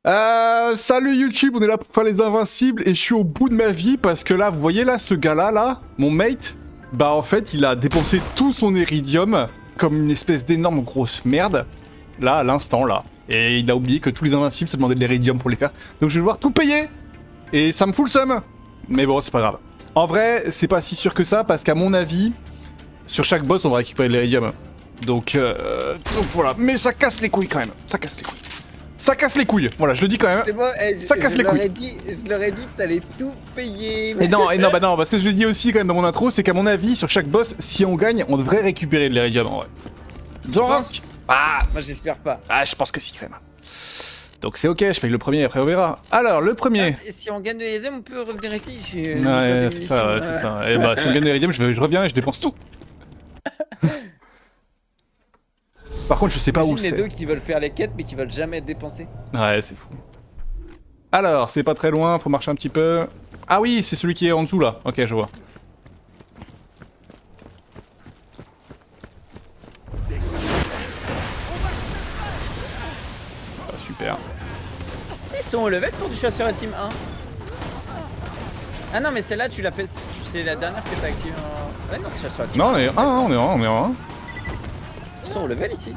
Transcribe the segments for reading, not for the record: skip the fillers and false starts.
Salut YouTube, on est là pour faire les invincibles et je suis au bout de ma vie parce que là, vous voyez là, ce gars-là, là, mon mate, bah en fait, il a dépensé tout son iridium comme une espèce d'énorme grosse merde, là, à l'instant, là. Et il a oublié que tous les invincibles, ça demandait de l'iridium pour les faire. Donc je vais devoir tout payer. Et ça me fout le seum. Mais bon, c'est pas grave. En vrai, c'est pas si sûr que ça parce qu'à mon avis, sur chaque boss, on va récupérer de l'iridium. Donc voilà. Mais ça casse les couilles quand même. Ça casse les couilles. Ça casse les couilles, voilà, je le dis quand même. C'est bon, Ça casse les couilles. Je leur ai dit que t'allais tout payer. Et non, bah non, parce que je l'ai dit aussi quand même dans mon intro, c'est qu'à mon avis, sur chaque boss, si on gagne, on devrait récupérer de l'iridium en vrai. Donc, moi j'espère pas. je pense que si quand même. Donc c'est ok, je fais le premier, après on verra. Alors, le premier. Si on gagne de l'IDM, on peut revenir ici. Ouais, c'est ça, c'est ça. Et bah, si on gagne de l'iridium, je reviens et je dépense tout. Par contre, je sais pas où c'est. Les deux qui veulent faire les quêtes mais qui veulent jamais dépenser. Ouais, c'est fou. Alors, c'est pas très loin, faut marcher un petit peu. Ah oui, c'est celui qui est en dessous là. Ok, je vois. Ah, super. Ils sont au level pour du chasseur à team 1. Ah non, mais celle-là, tu l'as fait. C'est la dernière que t'as activée en. Ouais, non, c'est chasseur à team 1. Non, on est un, on est un. Ils sont au level ici.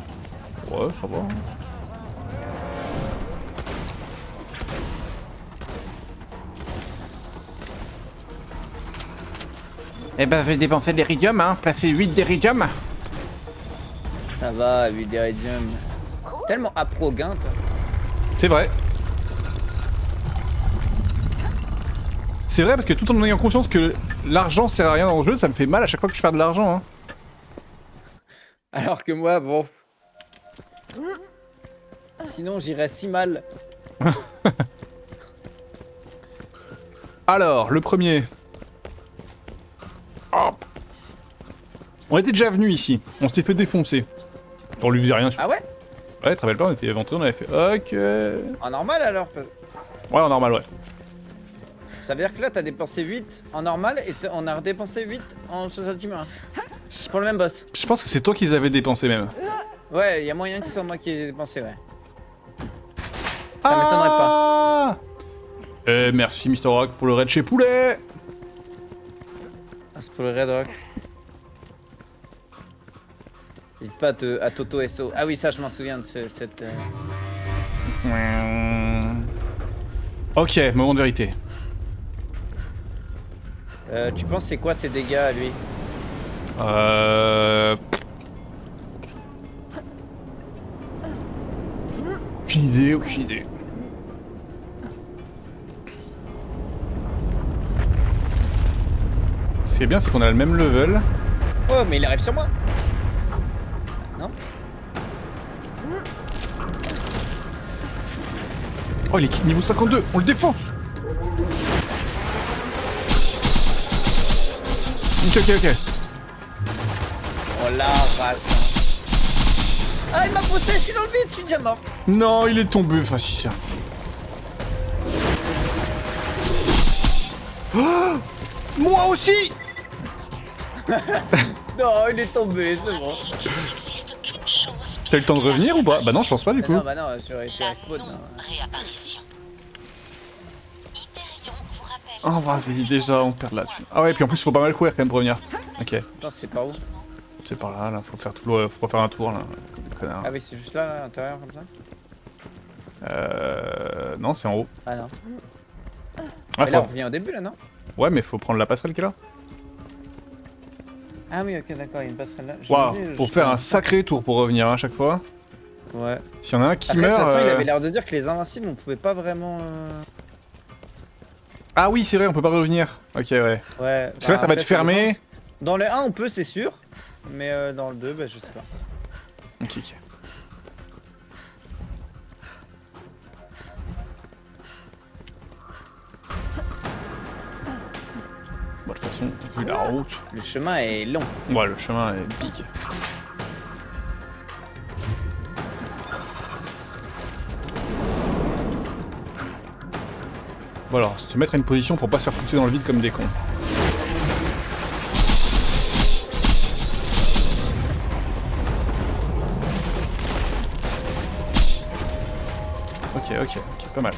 Ouais, ça va. Eh ben, je vais dépenser de l'iridium, hein. Placer 8 d'iridium. Ça va, 8 d'iridium. Tellement appro gain, toi. C'est vrai. C'est vrai parce que tout en ayant conscience que l'argent sert à rien dans le jeu, ça me fait mal à chaque fois que je perds de l'argent, hein. Alors que moi, bon. Sinon, j'irais si mal. Alors, le premier. Hop. On était déjà venu ici. On s'est fait défoncer. On lui faisait rien. Ah ouais? Ouais, te rappelles pas, on était éventrés, on avait fait ok. En normal alors? Ouais, en normal, ouais. Ça veut dire que là, t'as dépensé 8 en normal et on a redépensé 8 en Society 1. Pour le même boss. Je pense que c'est toi qui les avais dépensés même. Ouais, y a moyen que ce soit moi qui ai dépensé, ouais. Ça m'étonnerait pas. Merci Mister Rock pour le raid chez Poulet. Ah, c'est pour le Red Rock. N'hésite pas à Toto SO. Ah oui, ça, je m'en souviens de cette. Ok, moment de vérité. Tu penses c'est quoi ses dégâts à lui? Aucune idée, aucune idée. Ce qui est bien, c'est qu'on a le même level. Oh, mais il arrive sur moi. Non? Oh, il est niveau 52, on le défonce. Ok. Oh la race. Ah, il m'a poussé, je suis dans le vide, je suis déjà mort. Non, il est tombé, enfin si c'est... Oh, moi aussi. Non, il est tombé, c'est bon. T'as eu le temps de revenir ou pas? Bah non, je pense pas du coup. Non, bah non, je suis respawn. Oh vas-y, déjà on perd là-dessus. Ah ouais, puis en plus faut pas mal courir quand même pour revenir. Ok. Attends, c'est par où? C'est par là, faut faire tout le... faut pas faire un tour là. Comme des connards. Ah oui, c'est juste là, à l'intérieur, comme ça? Non, c'est en haut. Ah non. Ah, Mais là, on revient au début, là, non? Ouais, mais faut prendre la passerelle qui est là. Ah oui, ok, d'accord, il y a une passerelle là. Waouh, faut faire un sacré tour pour revenir à chaque fois. Ouais. S'il y en a un qui Après, meurt... de toute façon, il avait l'air de dire que les invincibles, on pouvait pas vraiment... Ah oui, c'est vrai, on peut pas revenir. Ok, ouais. Ouais. Parce que là, ça va être fermé. Dans le 1, on peut, c'est sûr. Mais dans le 2, bah, je sais pas. Ok. Bon, de toute façon, vu la route... Le chemin est long. Ouais, le chemin est big. Voilà, se mettre à une position pour pas se faire pousser dans le vide comme des cons. Ok, ok, pas mal.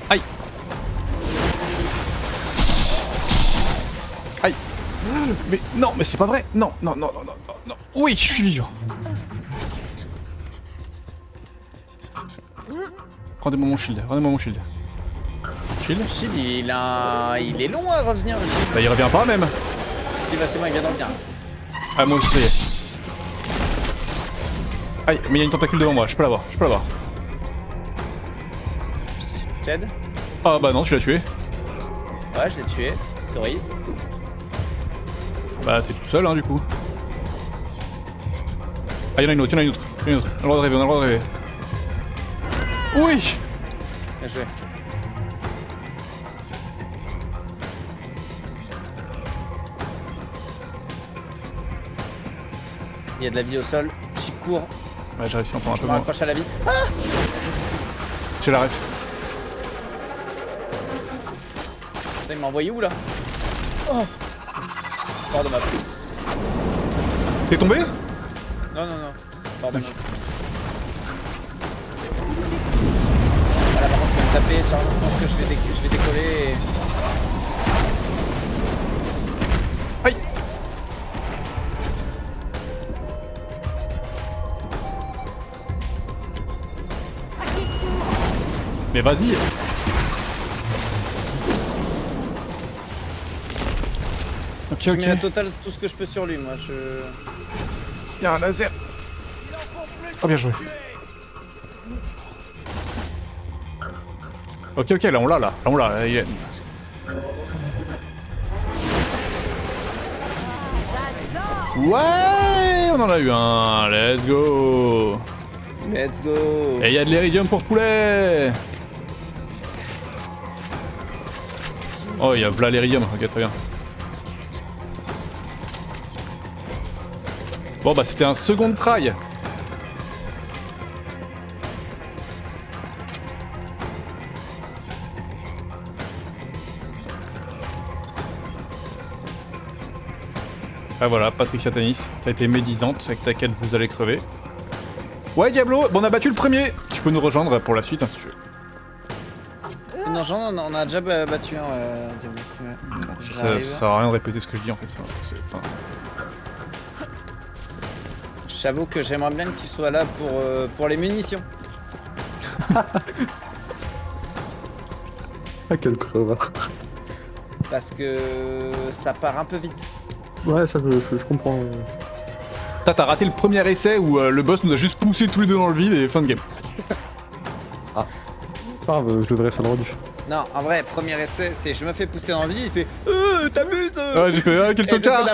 Aïe. Aïe. Mais non, mais c'est pas vrai. Non. Oui, je suis vivant. Rendez-moi mon shield. Shield, il est long à revenir le shield. Bah il revient pas même. Si bah c'est moi, il vient d'en venir. Ah moi aussi ça y est. Aïe, mais il y a une tentacule devant moi, je peux l'avoir. Ted. Ah bah non, tu l'as tué. Ouais, je l'ai tué. Sorry. Bah t'es tout seul hein du coup. Ah y'en a une autre. On a le droit de rêver, Oui. Bien joué. Il y a de la vie au sol, j'y cours. Ouais j'ai réussi à en prendre un Je peu me moins. raccroche à la vie. Ah, J'ai la ref. putain, il m'a envoyé où là? Oh, bord de map. T'es tombé? Non. Bord de map. Voilà, par contre, je vais me taper. Je pense que je vais décoller. Aïe. Mais vas-y. Ok. Je mets la totale tout ce que je peux sur lui, moi. Y'a un laser. Oh bien joué. Ok, là on l'a là. Il est... Ouais, on en a eu un. Let's go. Et il y a de l'iridium pour poulet. Oh, il y a v'là l'iridium. Ok, très bien. Bon bah c'était un second try. Ah voilà, Patricia Tanis, t'as été médisante, avec ta quête vous allez crever. Ouais Diablo, bon on a battu le premier. Tu peux nous rejoindre pour la suite hein, si tu veux. Non, on a déjà battu un. Ça sert à rien de répéter ce que je dis en fait. J'avoue que j'aimerais bien que tu sois là pour les munitions. Ah quel crevard. Parce que ça part un peu vite. Ouais, ça je comprends. T'as raté le premier essai où le boss nous a juste poussé tous les deux dans le vide et fin de game. Ah. Pas grave, je devrais faire le rediff. Non, en vrai, premier essai, c'est je me fais pousser dans le vide, il fait t'abuses. Ouais, j'ai fait quel tocard.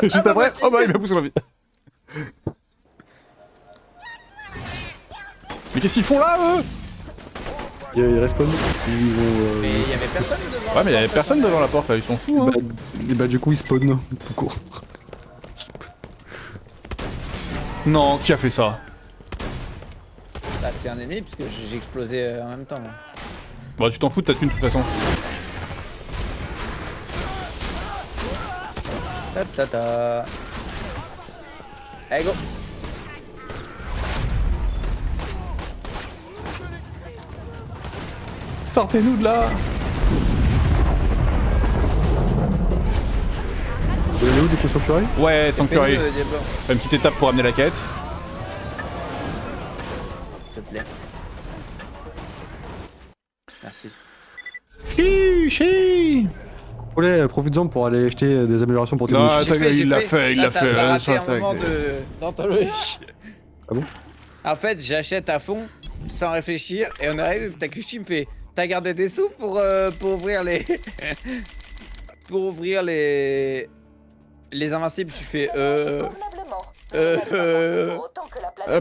Juste après, oh bah il m'a poussé dans le vide. Mais qu'est-ce qu'ils font là eux? Ils respawnent. Mais il y avait personne devant. Ouais mais il y avait personne devant la porte là, ils sont fous hein. Bah du coup ils spawnent tout court. Non, qui a fait ça? Bah c'est un ennemi puisque j'ai explosé en même temps. Moi. Bah tu t'en fous de ta thune de toute façon. Ta. Allez go. Sortez-nous de là. Vous allez où du coup Sanctuary? Ouais, Sanctuary. Diablo. Une petite étape pour amener la quête. S'il te plaît. Merci. Chichi. Poulet, profites-en pour aller acheter des améliorations pour tes Non, niches. il l'a fait. T'as raté ça, un moment d'anthologie. Ah bon? En fait, j'achète à fond, sans réfléchir, et on arrive, Takushi me fait t'as gardé des sous pour ouvrir les... pour ouvrir les invincibles, tu fais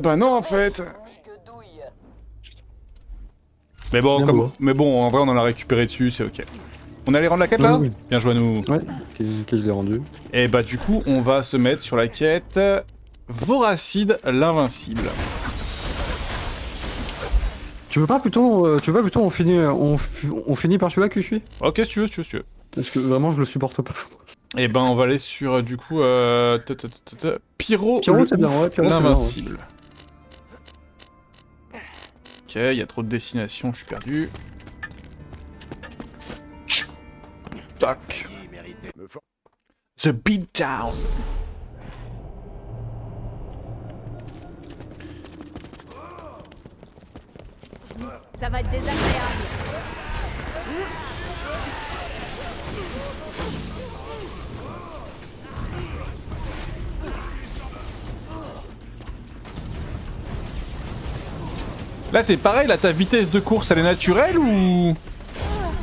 bah non en fait. Mais bon, mais bon, en vrai on en a récupéré dessus, c'est ok. On allait rendre la quête là? Oui. Bien joué à nous. Ouais, que je l'ai rendu. Et bah du coup on va se mettre sur la quête Voracide l'invincible. Tu veux pas plutôt on finit par celui-là que je suis? Ok si tu veux. Parce que vraiment je le supporte pas. Et ben on va aller sur du coup Pyro Pyro, c'est bien, ouais, Pyro, c'est bien, l'invincible. Ok, il y a trop de destinations, je suis perdu. Tac. The Beatdown. Ça va être désagréable. Là c'est pareil, là ta vitesse de course elle est naturelle ou...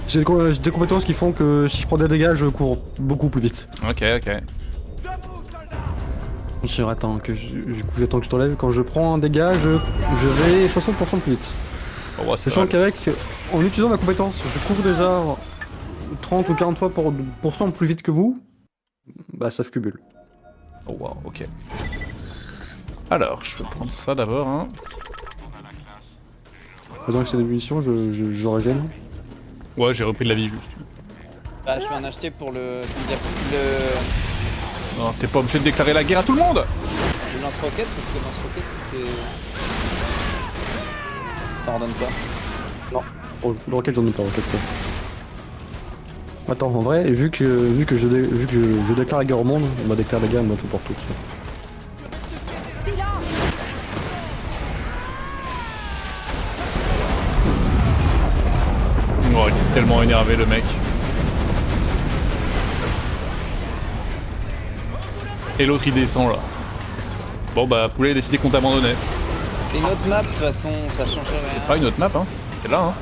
J'ai des compétences qui font que si je prends des dégâts, je cours beaucoup plus vite. Ok, ok. Attends, du coup j'attends que tu t'enlèves. Quand je prends un dégât, je vais 60% plus vite. Oh, ouais, c'est Sachant vrai. qu'avec, en utilisant ma compétence, je cours déjà 30 ou 40 fois pour cent plus vite que vous. Bah ça se cumule. Oh wow, ok. Alors, je vais prendre ça d'abord, hein. Pendant que j'ai des munitions, je régène. Ouais, j'ai repris de la vie juste. Bah, je vais en acheter pour le Non, t'es pas obligé de déclarer la guerre à tout le monde. lance-roquette, parce que lance-roquette c'était. T'en redonnes pas. Oh, dans lequel j'en ai pas en fait. Attends, en vrai, vu que je déclare la guerre au monde, on va déclarer la guerre une fois pour toutes. Silence. Oh, il est tellement énervé le mec. Et l'autre il descend là. Bon bah, poulet a décidé qu'on t'abandonnait. C'est une autre map, de toute façon, ça change rien. C'est pas une autre map, hein. C'est là, hein.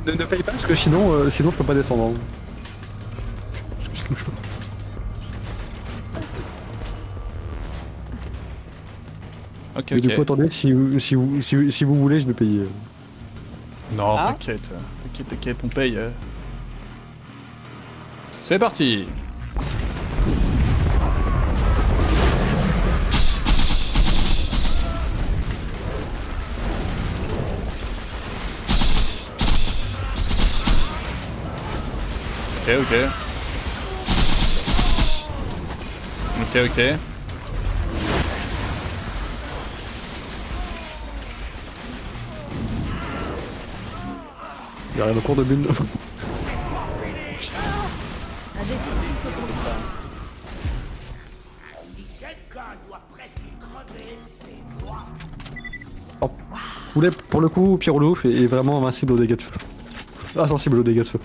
Ne paye pas parce que sinon je peux pas descendre. Hein. Ok, Mais du coup, ok. attendez, si vous voulez, je vais payer. Non, Ah. t'inquiète. T'inquiète, on paye. C'est parti. Ok, ok. Ok, ok. Il y a rien au cours de bune. Un défi qui se comprend. Oh, poulet, pour le coup, Pyrolouf est vraiment invincible aux dégâts de feu. Insensible aux dégâts de feu.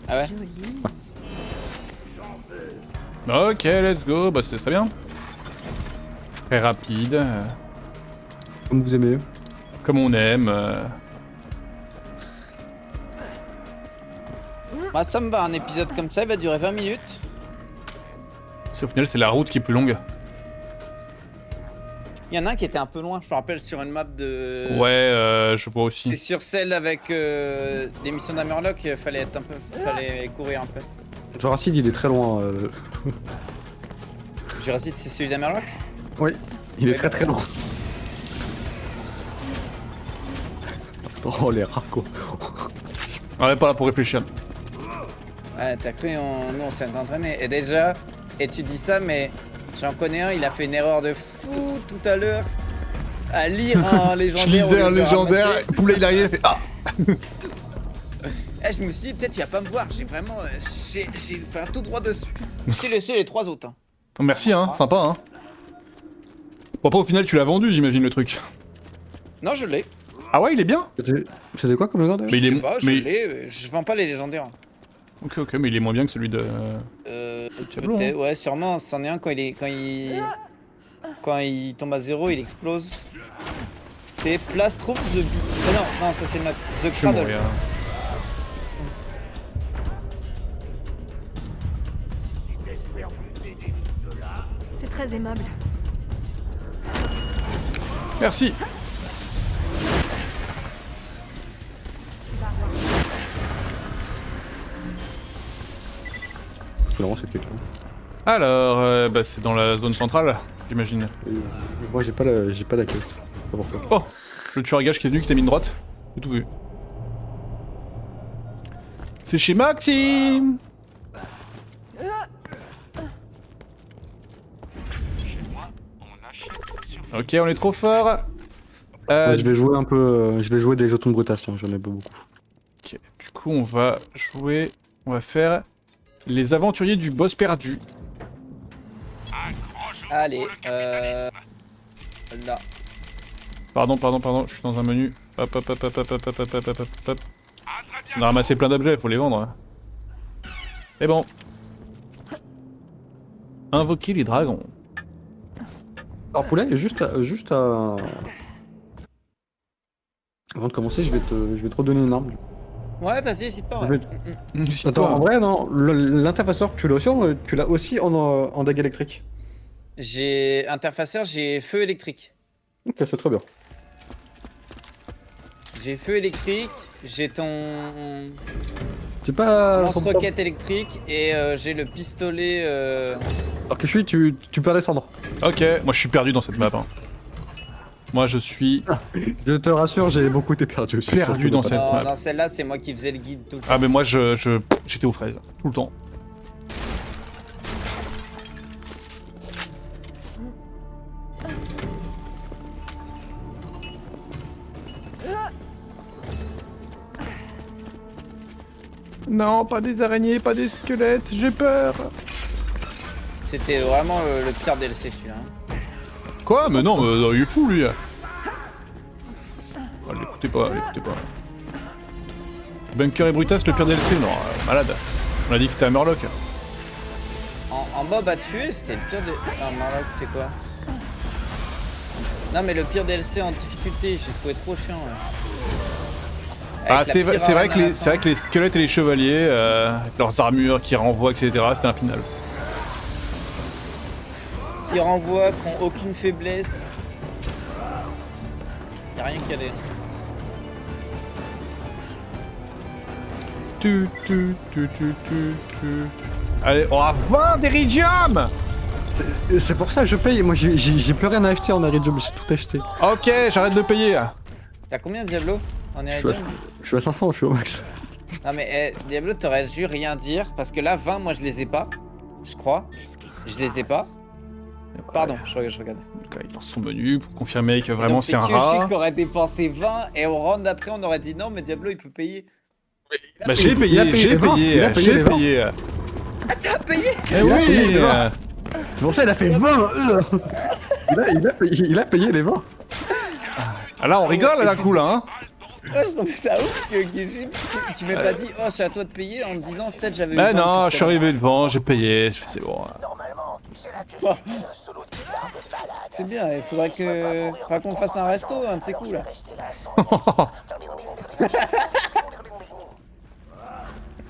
Ah ouais? Joli. Ok, let's go. Bah, c'est très bien. Très rapide. Comme vous aimez. Comme on aime. Bah, ça me va, un épisode comme ça, il va durer 20 minutes. Au final, c'est la route qui est plus longue. Il y en a un qui était un peu loin, je me rappelle, sur une map de. Ouais, je vois C'est aussi. sur celle avec les missions d'Hammerlock, fallait courir un peu. Jurassic, il est très loin. Jurassic, c'est celui d'Hammerlock? Oui, il est Ouais, très bah, très loin. Oh les rats quoi. On est pas là pour réfléchir. Ouais, t'as cru, nous on s'est entraîné. Et déjà, et tu dis ça, mais j'en connais un, il a fait une erreur de fou tout à l'heure. À lire un légendaire. Je au lisais lieu un de le légendaire, ramasser. poulet il arrive, il fait ah. Eh, je me suis dit, peut-être il va pas me voir. J'ai vraiment. J'ai fait un tout droit dessus. Je t'ai laissé les 3 autres. Hein. Merci hein, sympa hein. Bon après au final tu l'as vendu j'imagine le truc. Non, je l'ai. Ah ouais il est bien. C'était quoi comme légendaire? Mais il Je est sais pas, je mais l'ai. Je vends pas les légendaires. ok ok mais il est moins bien que celui de. Diablo, Peut-être, ouais, sûrement. C'en est un quand quand il tombe à 0, il explose. C'est Plaster of the Bee. Non, non, ça c'est notre The Je vais Cradle. mourir. C'est très aimable. Merci. Non, c'est quelqu'un. Alors bah c'est dans la zone centrale j'imagine. Moi j'ai pas la quête. Pas pourquoi. Oh le tueur à gage qui est venu qui t'a mis une droite. J'ai tout vu. C'est chez Maxime. Ok on est trop fort. Ouais, je vais jouer un peu. Je vais jouer des jetons de brutation, j'en ai pas beaucoup. Ok, du coup on va jouer... On va faire les aventuriers du boss perdu. Allez, là. Pardon, je suis dans un menu. Hop. On a ramassé plein d'objets, faut les vendre. C'est bon. Invoquer les dragons. Alors poulet, juste à... Avant de commencer, je vais te redonner une arme. Ouais, vas-y, hésite pas. Je Ouais. vais- Attends, en vrai, non, l'interfaceur, tu l'as aussi en dague électrique. J'ai interfaceur, j'ai feu électrique. Ok, c'est très bien. J'ai feu électrique, j'ai ton C'est pas... lance-roquette électrique et j'ai le pistolet. Alors que tu peux descendre. Ok, moi je suis perdu dans cette map. Hein. Moi je suis Je te rassure, j'ai beaucoup été perdu aussi. Perdu surtout dans de cette- Non, map. non, celle-là, c'est moi qui faisais le guide tout le temps. Ah mais moi j'étais aux fraises, tout le temps. Non, pas des araignées, pas des squelettes, j'ai peur. C'était vraiment le pire DLC celui-là. Hein. Quoi? Mais non, il est fou lui. Ah, l'écoutez pas. Bunker et Brutas, le pire DLC, non, malade. On a dit que c'était un Murloc. En mob à tuer, c'était le pire DLC. Ah, Marlock, c'est quoi? Non, mais le pire DLC en difficulté, j'ai trouvé trop chiant. Ouais. Ah, Avec la c'est pire vrai arène que à la les, c'est fin. vrai que les squelettes et les chevaliers, avec leurs armures qui renvoient, etc., c'était un final. Qui renvoie, qui ont aucune faiblesse. Y'a rien qui allait. Tu. Allez, on a 20 d'Iridium. C'est pour ça que je paye. Moi, j'ai plus rien à acheter en Aridium, j'ai tout acheté. Ok, j'arrête de payer. T'as combien Diablo? En Je suis, à, Iridium? je suis à 500, je suis au max. Non mais Diablo, t'aurais dû rien dire parce que là 20 moi je les ai pas, je crois. Je les ai pas. Pardon, je regarde. Donc là, il lance son menu pour confirmer que vraiment Donc, c'est un Kyoshi rat. qui aurait dépensé 20 et au round d'après on aurait dit non mais Diablo il peut payer. Bah j'ai Il a payé, payé j'ai les ventes, il payé, a payé j'ai les ventes. payé. Ah t'as payé? Eh Il a oui payé les ventes. C'est pour ça il a fait 20 il a payé les 20. Ah là on rigole d'un coup là hein. Oh, je trouve ça ouf que Guijin, tu m'as pas dit oh c'est à toi de payer en me disant peut-être j'avais eu Bah 20 non, depuis je suis tout à l'heure. arrivé devant, j'ai payé, je fais c'est bon. C'est bien, il faudrait qu'on fasse un resto, un de ces coups là.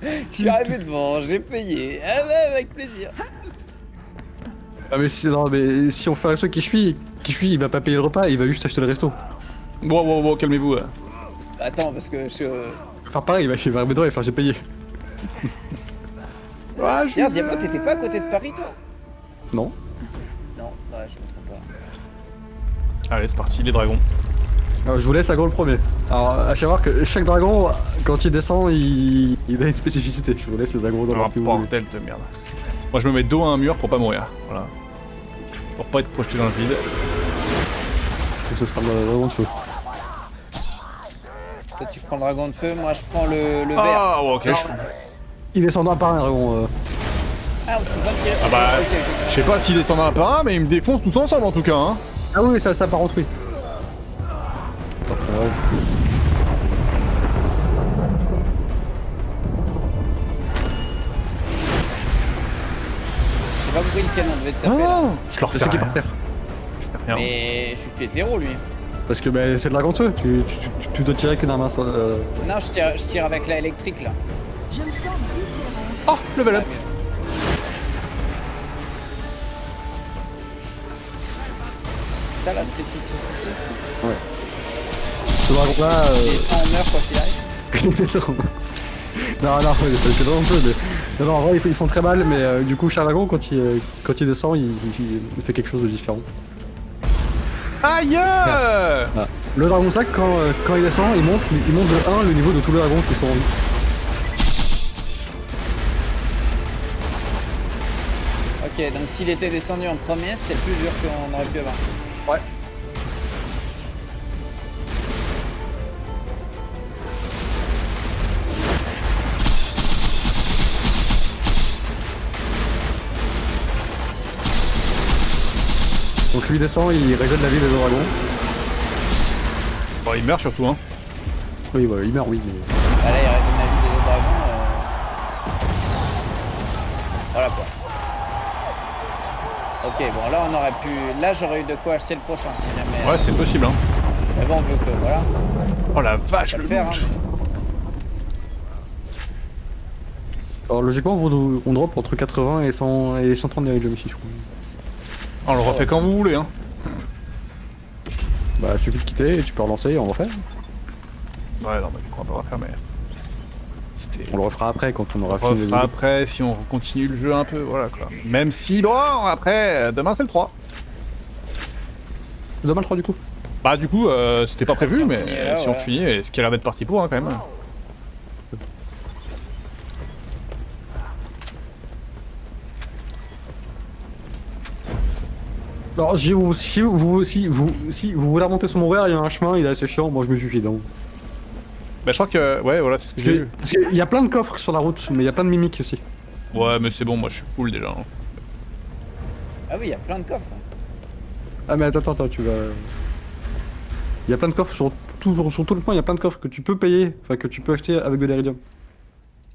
Je suis arrivé devant, j'ai payé. Ah ouais, avec plaisir. Ah mais si, non, mais si on fait un resto qui suit, il va pas payer le repas, il va juste acheter le resto. Wow, calmez-vous. Attends, parce que je. Enfin pareil, il va arriver devant et faire j'ai payé. Ah, Tiens, Diablo, t'étais pas à côté de Paris toi? Non. Non, bah je me trompe pas. Allez, c'est parti, les dragons. Alors, je vous laisse agro le premier. Alors à savoir que chaque dragon, quand il descend, il a une spécificité. Je vous laisse les agros dans Oh leur plus haut. bordel de merde. Moi je me mets dos à un mur pour pas mourir. Voilà. Pour pas être projeté dans le vide. Ce sera le dragon de feu. Toi tu prends le dragon de feu, moi je prends le vert. Ah ouais, ok. Il descend un par un dragon. Ah, je peux pas tirer. Ah bah, Ok. je sais pas s'ils descendent un par un, mais ils me défoncent tous ensemble en tout cas. Hein. Ah oui, ça par contre oui. Attends, J'ai pas compris lequel on devait te taper là. Je leur c'est fais ceux qui rien. par terre. Je fais rien. Mais je lui fais 0 lui. Parce que bah, c'est le dragon de feu, tu dois tirer qu'une arme à Non, je tire avec la électrique là. Je me sens différent. Oh, level up. Ça la spécificité. Ce dragon là. Et ça on meurt quoi qu'il arrive. Non, c'est vraiment peu, mais... Non, en vrai, ils font très mal, mais du coup, Charlagon, quand il descend, il fait quelque chose de différent. Aïe Ah. Le dragon sac, quand il descend, il monte de 1 le niveau de tous les dragons qui sont en vie. Ok, donc s'il était descendu en premier, c'était le plus dur qu'on aurait pu avoir. Ouais. Donc lui descend, il régène la vie des dragons. Bon, il meurt surtout, hein. Oui, bah, il meurt, oui. Mais... Ah, là, il reste la vie des dragons. Voilà quoi. Ok, bon là on aurait pu. Là j'aurais eu de quoi acheter le prochain si jamais. Ouais, c'est possible, hein. Mais bon, vu que voilà. Oh la vache, On va le le faire. loot. Hein. Alors logiquement, on drop entre 80 et 130 d'Iridium ici, je crois. On le refait quand vous voulez, hein. Bah, il suffit de quitter et tu peux relancer et on refait. Ouais, non, mais du coup, on va refaire, mais. C'était. On le refera après quand on aura On fini. les refera niveaux. après si on continue le jeu un peu, voilà quoi. Même si, bon, après, demain c'est le 3. C'est demain le 3 du coup. Bah, du coup, c'était pas prévu, on mais finit là, si on ouais. finit, et ce qui a l'air d'être parti pour, hein, quand même. Alors, si vous voulez remonter sur mon verre, il y a un chemin, il est assez chiant, moi je me suis fait donc. Bah, je crois que, ouais, voilà, c'est ce que j'ai vu. Parce qu'il y a plein de coffres sur la route, mais il y a plein de mimiques aussi. Ouais, mais c'est bon, moi je suis cool déjà. Hein. Ah oui, il y a plein de coffres. Ah mais attends, tu vas... Il y a plein de coffres sur tout le chemin, il y a plein de coffres que tu peux payer, enfin que tu peux acheter avec de l'Iridium.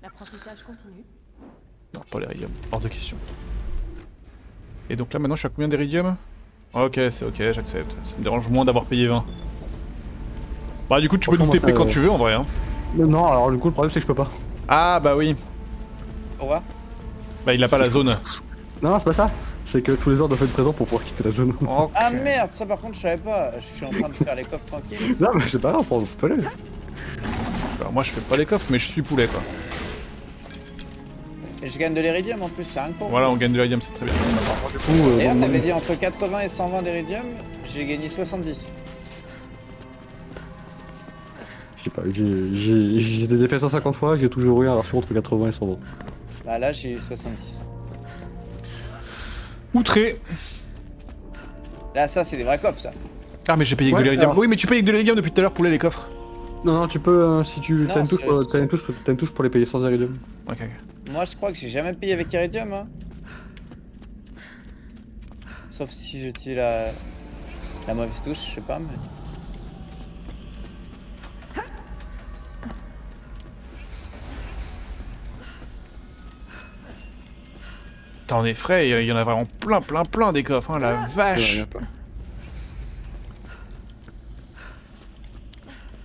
L'apprentissage continue. Non, pas l'Iridium, hors de question. Et donc là, maintenant, je suis à combien d'Iridium? Ok, c'est ok, j'accepte. Ça me dérange moins d'avoir payé 20. Bah, du coup, tu peux nous Franchement, TP quand tu veux en vrai. Hein. Non, alors du coup le problème c'est que je peux pas. Ah, bah oui. Pourquoi? Bah, il a pas la zone. Non, c'est pas ça. C'est que tous les ordres doivent être présents pour pouvoir quitter la zone. Ok. Ah merde, ça par contre je savais pas. Je suis en train de faire les coffres tranquilles. Non, mais c'est pas grave, on peut aller. Alors, moi, je fais pas les coffres, mais je suis poulet quoi. Et je gagne de l'iridium en plus, c'est rien que pour Voilà, moi. on gagne de l'Iridium, c'est très bien. Du coup, D'ailleurs, bon, t'avais dit entre 80 et 120 d'iridium, j'ai gagné 70. je sais pas, j'ai des effets 150 fois, j'ai toujours eu un ratio entre 80 et 120. Bah là, j'ai eu 70. Outré. Là, ça, c'est des vrais coffres, ça. Ah, mais j'ai payé avec Ouais, de l'Iridium. alors- Oui, mais tu payes avec de l'Iridium depuis tout à l'heure pour les coffres. Non, tu peux, si tu... Non, T'as une, touche c'est- pour- t'as une touche pour les payer sans Iridium. Ok, ok. Moi, je crois que j'ai jamais payé avec iridium, hein. Sauf si j'utilise la mauvaise touche, je sais pas, mais... T'en es frais, il y en a vraiment plein des coffres, hein, la vache.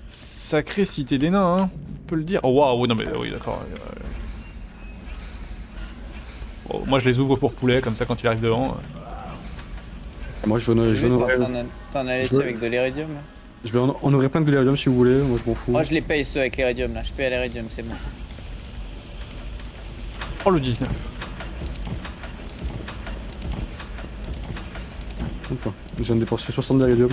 Sacrée cité des nains, hein, on peut le dire. Oh waouh, non mais oui, d'accord. Bon, moi je les ouvre pour poulet, comme ça quand il arrive devant. Et moi je vais T'en as laissé je- avec de l'iridium, là. je vais en ouvrir plein de l'Iridium si vous voulez, moi je m'en fous. Moi, je les paye ceux avec l'iridium, là. Je paye à l'iridium, c'est bon. Oh le 19. Attends, je viens de dépenser 60 d'Iridium.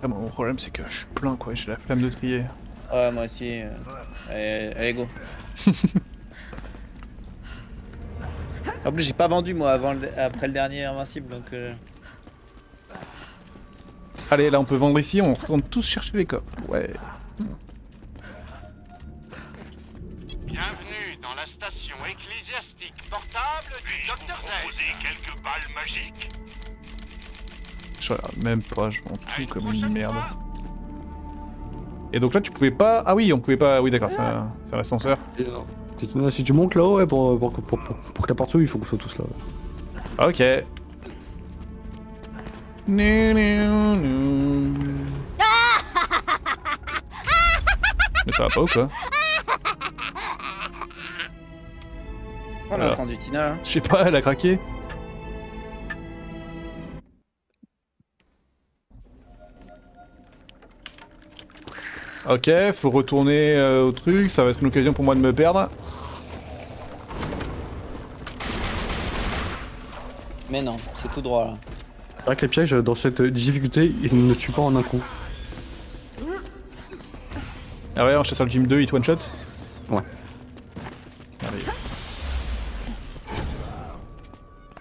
Ah, bon, mon problème c'est que je suis plein quoi, j'ai la flamme de trier. Ouais, moi aussi. Allez, go. En plus, j'ai pas vendu, moi, après le dernier invincible, donc... Allez, là on peut vendre ici, on retourne tous chercher les coffres. Ouais. Bienvenue dans la station ecclésiastique portable du Dr. Z. Quelques balles magiques. Je regarde même pas, je vends tout comme une merde. Et donc là tu pouvais pas... Ah oui, on pouvait pas... Oui d'accord, c'est un ascenseur. Si tu montes là-haut, ouais, pour que la porte s'ouvre, il faut qu'on soit tous là. Ok. Mais ça va pas ou quoi? On a Alors. entendu Tina, là. Je sais pas, elle a craqué. Ok, faut retourner au truc, ça va être une occasion pour moi de me perdre. Mais non, c'est tout droit, là. C'est vrai que les pièges, dans cette difficulté, ils ne tuent pas en un coup. Ah ouais, on chasse sur le gym 2, hit one shot. Ouais. Allez.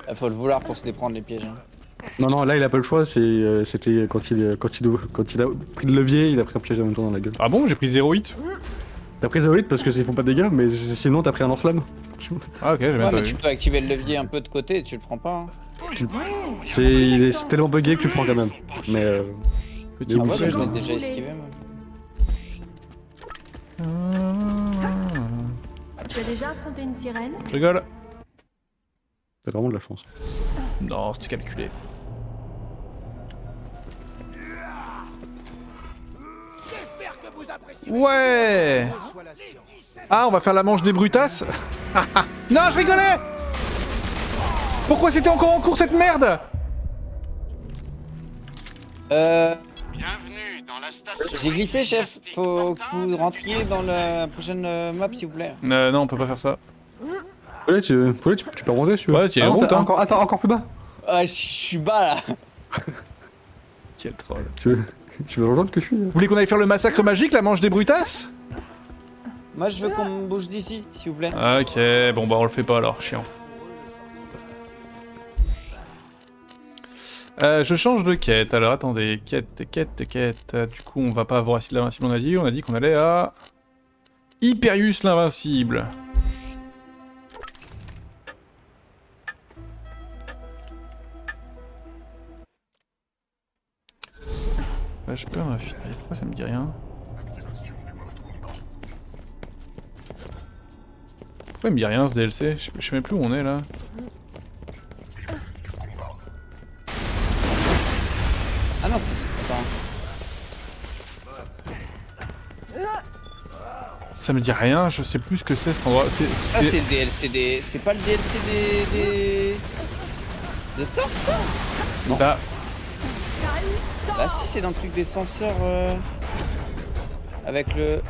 Il faut le vouloir pour se les prendre, les pièges. Hein. Non, là il a pas le choix, c'était quand il a pris le levier, il a pris un piège en même temps dans la gueule. Ah bon, j'ai pris 0 hit. T'as pris 0 hit parce que ils font pas de dégâts, mais sinon t'as pris un lance-flamme. Ah ok, j'ai même Ouais, pas mais vu. tu peux activer le levier un peu de côté et tu le prends pas. Hein. C'est tellement bugué que tu prends quand même. Mais Petit Mais Ah oui, ouais, bouffet, bah, je l'ai genre. déjà esquivé. Moi. Tu as déjà affronté une sirène? Je rigole. t'as vraiment de la chance. Non, c'était calculé. Ouais. Ah, on va faire la manche des brutasses. Non, je rigolais. Pourquoi c'était encore en cours cette merde? Bienvenue dans la station. J'ai glissé, chef. Faut que vous rentriez dans la prochaine map, s'il vous plaît. Non, on peut pas faire ça. Poulet, tu peux remonter si tu veux. Ouais, tu y as Ah une non, route, hein. encore plus bas. Ah, je suis bas là. Quel troll. Tu veux rejoindre que je suis Vous voulez qu'on aille faire le massacre magique, la manche des brutasses? Moi, je veux qu'on me bouge d'ici, s'il vous plaît. Ok, bon bah on le fait pas alors, chiant. Je change de quête, alors attendez, quête. Du coup on va pas avoir Acide l'Invincible, on a dit qu'on allait à... Hyperius l'Invincible. Je peux m'affiner, pourquoi ça me dit rien? Pourquoi il me dit rien ce DLC? Je sais même plus où on est là. Ah non, c'est... Attends. Ça me dit rien, je sais plus ce que c'est cet endroit. Ah, c'est le DLC des... C'est pas le DLC des... De Torque, ça? Bah, Bah si, c'est dans le truc des senseurs... Avec le...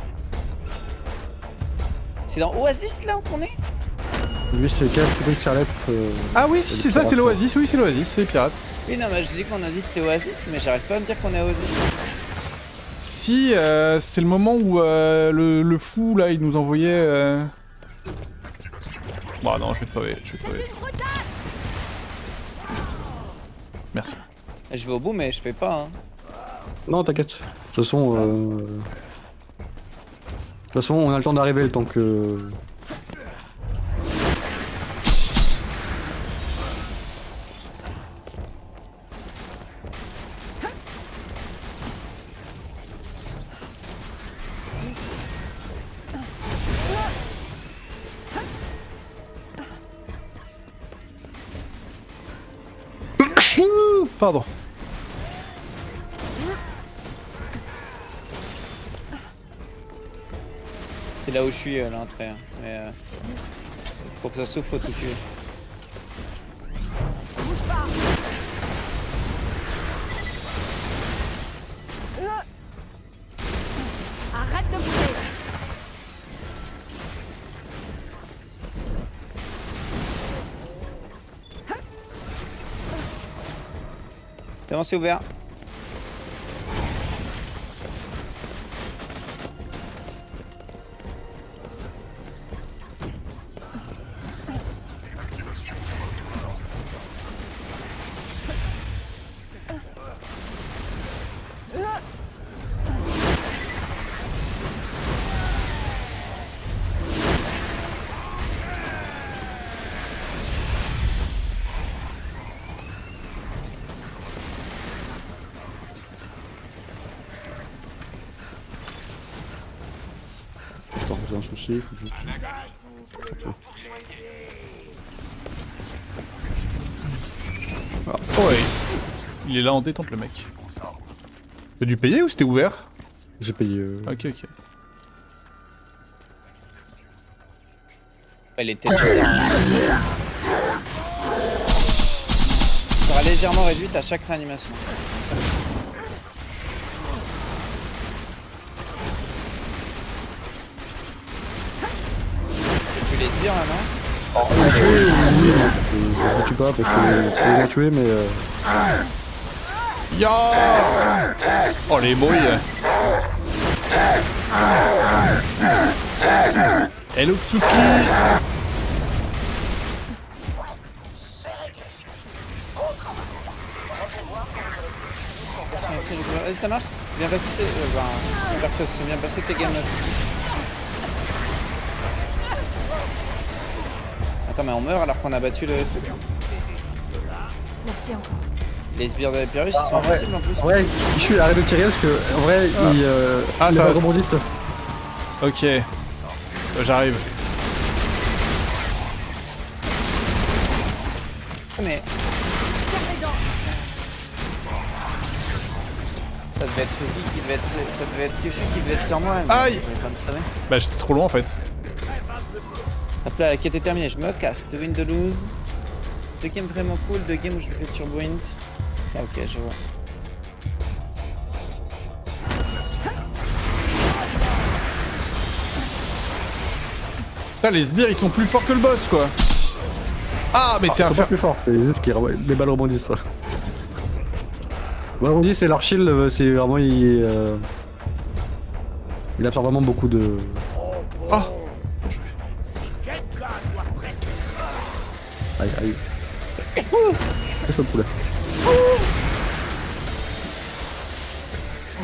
C'est dans Oasis, là, qu'on est? Lui, c'est Captain Charlotte. ah oui, si c'est ça, c'est l'Oasis, oui c'est l'Oasis, c'est les pirates. Oui, non, mais je dis qu'on a dit c'était Oasis, mais j'arrive pas à me dire qu'on est Oasis. Si, c'est le moment où le fou là, il nous envoyait... Bon non, je vais te crever, Merci. Je vais au bout, mais je fais pas, hein. Non, t'inquiète. De toute façon, on a le temps d'arriver le temps que. Pardon. C'est là où je suis, l'entrée. Hein. Mais pour que ça s'ouvre, faut tout tuer. Bouge pas. Arrête de bouger. C'est bon, c'est ouvert. Attends, j'ai un souci, faut que je. Ah, oh, ouais. Il est là en détente le mec. T'as dû payer ou c'était ouvert? J'ai payé. Ok. Elle était bizarre. Sera légèrement réduite à chaque réanimation. Tu les tires là, non? Je le tue pas parce que je l'ai tué, mais. Ya. Oh les bruits. Hello Tsuki. Vas-y, ça marche. Bien passé tes... j'espère que ça se sont bien passé tes games. Attends, mais on meurt alors qu'on a battu le truc. Merci encore. Les sbires de Pyrrhus, ils sont invincibles en plus. Ouais, je suis arrête de tirer parce que en vrai, Ah, ils ça rebondissent. Ok. J'arrive. Mais ça devait être Sophie qui devait être... Ça devait être Kyushu qui devait être sur moi. mais Aïe. j'avais pas le savoir. Bah j'étais trop loin en fait. Hop là, la quête est terminée, je me casse. 2 win, 2 lose. 2 games vraiment cool, 2 games où je fais turbo int. Ah ok, je vois. Putain, les sbires ils sont plus forts que le boss quoi. Ah mais c'est Ils un sont pas plus forts, c'est juste que les balles rebondissent. Les balles rebondissent et leur shield, c'est vraiment il absorbe vraiment beaucoup de. Oh. Aïe aïe. Laisse le poulet.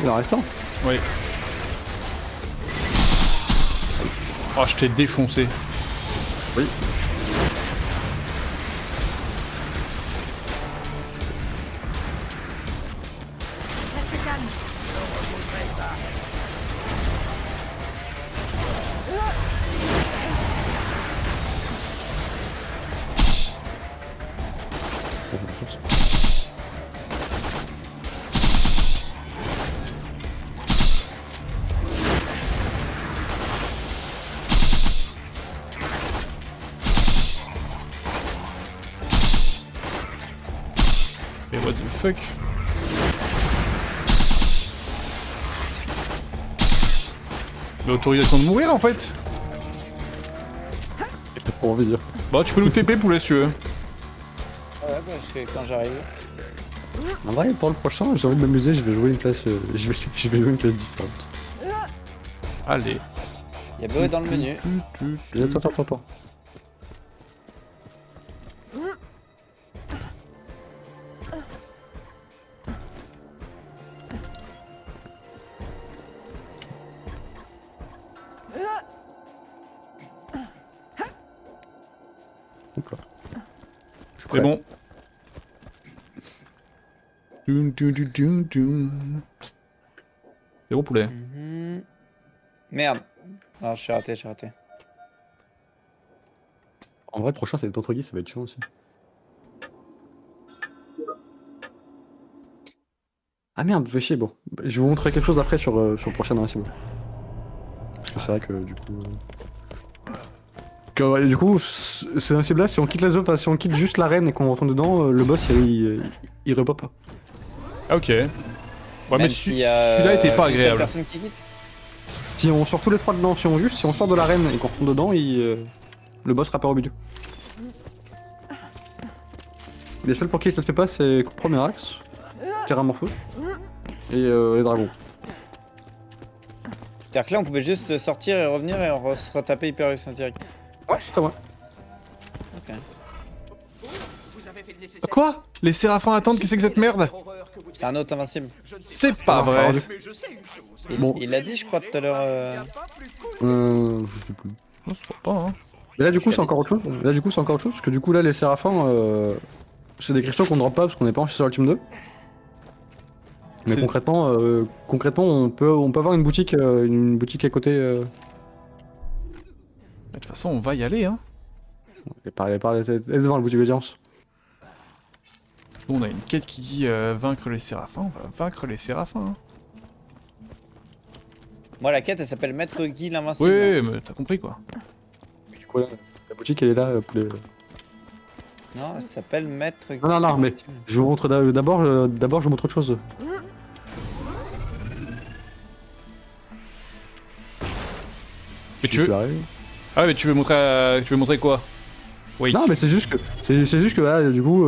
Il en reste un. Oui. Oh je t'ai défoncé. Oui. Reste calme. Mais what the fuck? L'autorisation de mourir en fait? J'ai pas trop envie de dire. Bah tu peux nous TP poulet si tu veux. Ouais, bah je fais quand j'arrive. En vrai, pour le prochain, j'ai envie de m'amuser, je vais jouer une classe, je vais jouer une classe différente. Allez. Y'a Boé dans le menu. Attends. Hop là. Je suis C'est prêt. bon. C'est bon poulet. Mhm. Merde. Non, je suis raté. En vrai, le prochain, c'est d'autres guides, ça va être chiant aussi. Ah merde, fais chier, bon. Je vais vous montrer quelque chose après sur le prochain Invincible. Parce que c'est vrai que du coup. Ouais, du coup, c'est Invincible là, si on quitte la zone, enfin si on quitte juste l'arène et qu'on retourne dedans, le boss il repop. Ah ok. Ouais mais Même s'il y celui-là était pas une seule agréable. personne qui quitte. Si on sort tous les trois dedans, si on sort de l'arène et qu'on retourne dedans, le boss rappelle au milieu. Les seuls pour qui ça le fait pas, c'est Premier Axe, Terramorphos et les dragons. C'est-à-dire que là, on pouvait juste sortir et revenir et se retaper Hyperus en direct. Ouais, c'est moi. Ok. Quoi? Les séraphins attendent, qu'est-ce que c'est que cette merde? C'est un autre invincible. C'est pas vrai. Bon. Il l'a dit, je crois, tout à l'heure. Je sais plus. Non, je crois pas hein. Mais là du coup c'est encore autre chose. Là du coup c'est encore autre chose parce que du coup là les séraphins c'est des cristaux qu'on ne drop pas parce qu'on n'est pas en sur Ultime 2. Mais C'est- concrètement on peut avoir une boutique à côté. De toute façon on va y aller hein. Et devant la boutique d'audience. Nous on a une quête qui dit vaincre les séraphins, on va vaincre les séraphins hein. Moi, la quête, elle s'appelle Maître Guy l'invincible. Oui mais t'as compris quoi. Du coup là, la boutique elle est là pour les... Non, elle s'appelle Maître Guy. Non, mais l'invincible. je vous montre d'abord je vous montre autre chose. Mais tu veux... Ah mais tu veux montrer quoi? Oui. Non mais c'est juste que là du coup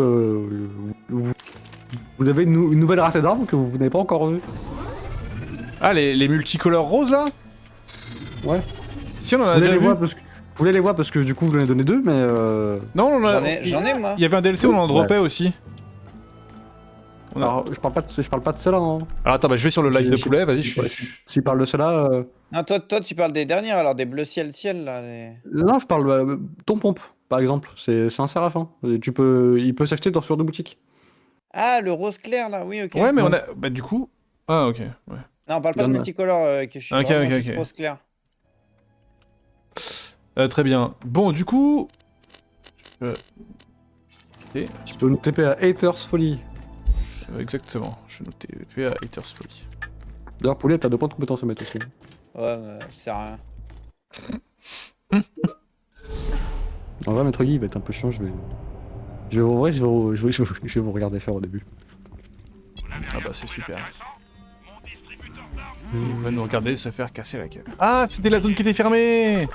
vous avez une nouvelle rareté d'armes que vous n'avez pas encore vue. Ah les multicolores roses là? Ouais. Si on en a Vous déjà les vu. voir parce que vous voulez les voir parce que du coup je vous en ai donné deux mais Non on en a... J'en ai, moi. Il y avait un DLC où on en dropait aussi. Alors, je parle pas de celle-là. Hein. Alors attends, bah, je vais sur le live de Je- poulet, vas-y, Ouais, S'il parle de celle-là. Non, toi, tu parles des dernières, alors des bleus ciel là. Non, je parle ton pompe, par exemple. C'est un Séraphin. Et il peut s'acheter sur deux boutiques. Ah, le rose clair là, oui, ok. Ouais, mais on Ouais. a. Bah, du coup. Ah, ok. Ouais. Non, on parle pas de Donne-moi. multicolore, que je suis Ok, vraiment ok, juste ok. rose clair. Très bien. Bon, du coup. Tu peux nous TP à Haters Folly. Exactement. Je note TP à Haters Folly. D'ailleurs, Poulet, t'as 2 points de compétence à mettre aussi. Ouais, mais ça sert à rien. En vrai, Maître Guy, il va être un peu chiant. En vrai, je vais vous regarder faire au début. Ah bah, c'est super. Il va nous regarder se faire casser la gueule. Ah, c'était la zone qui était fermée!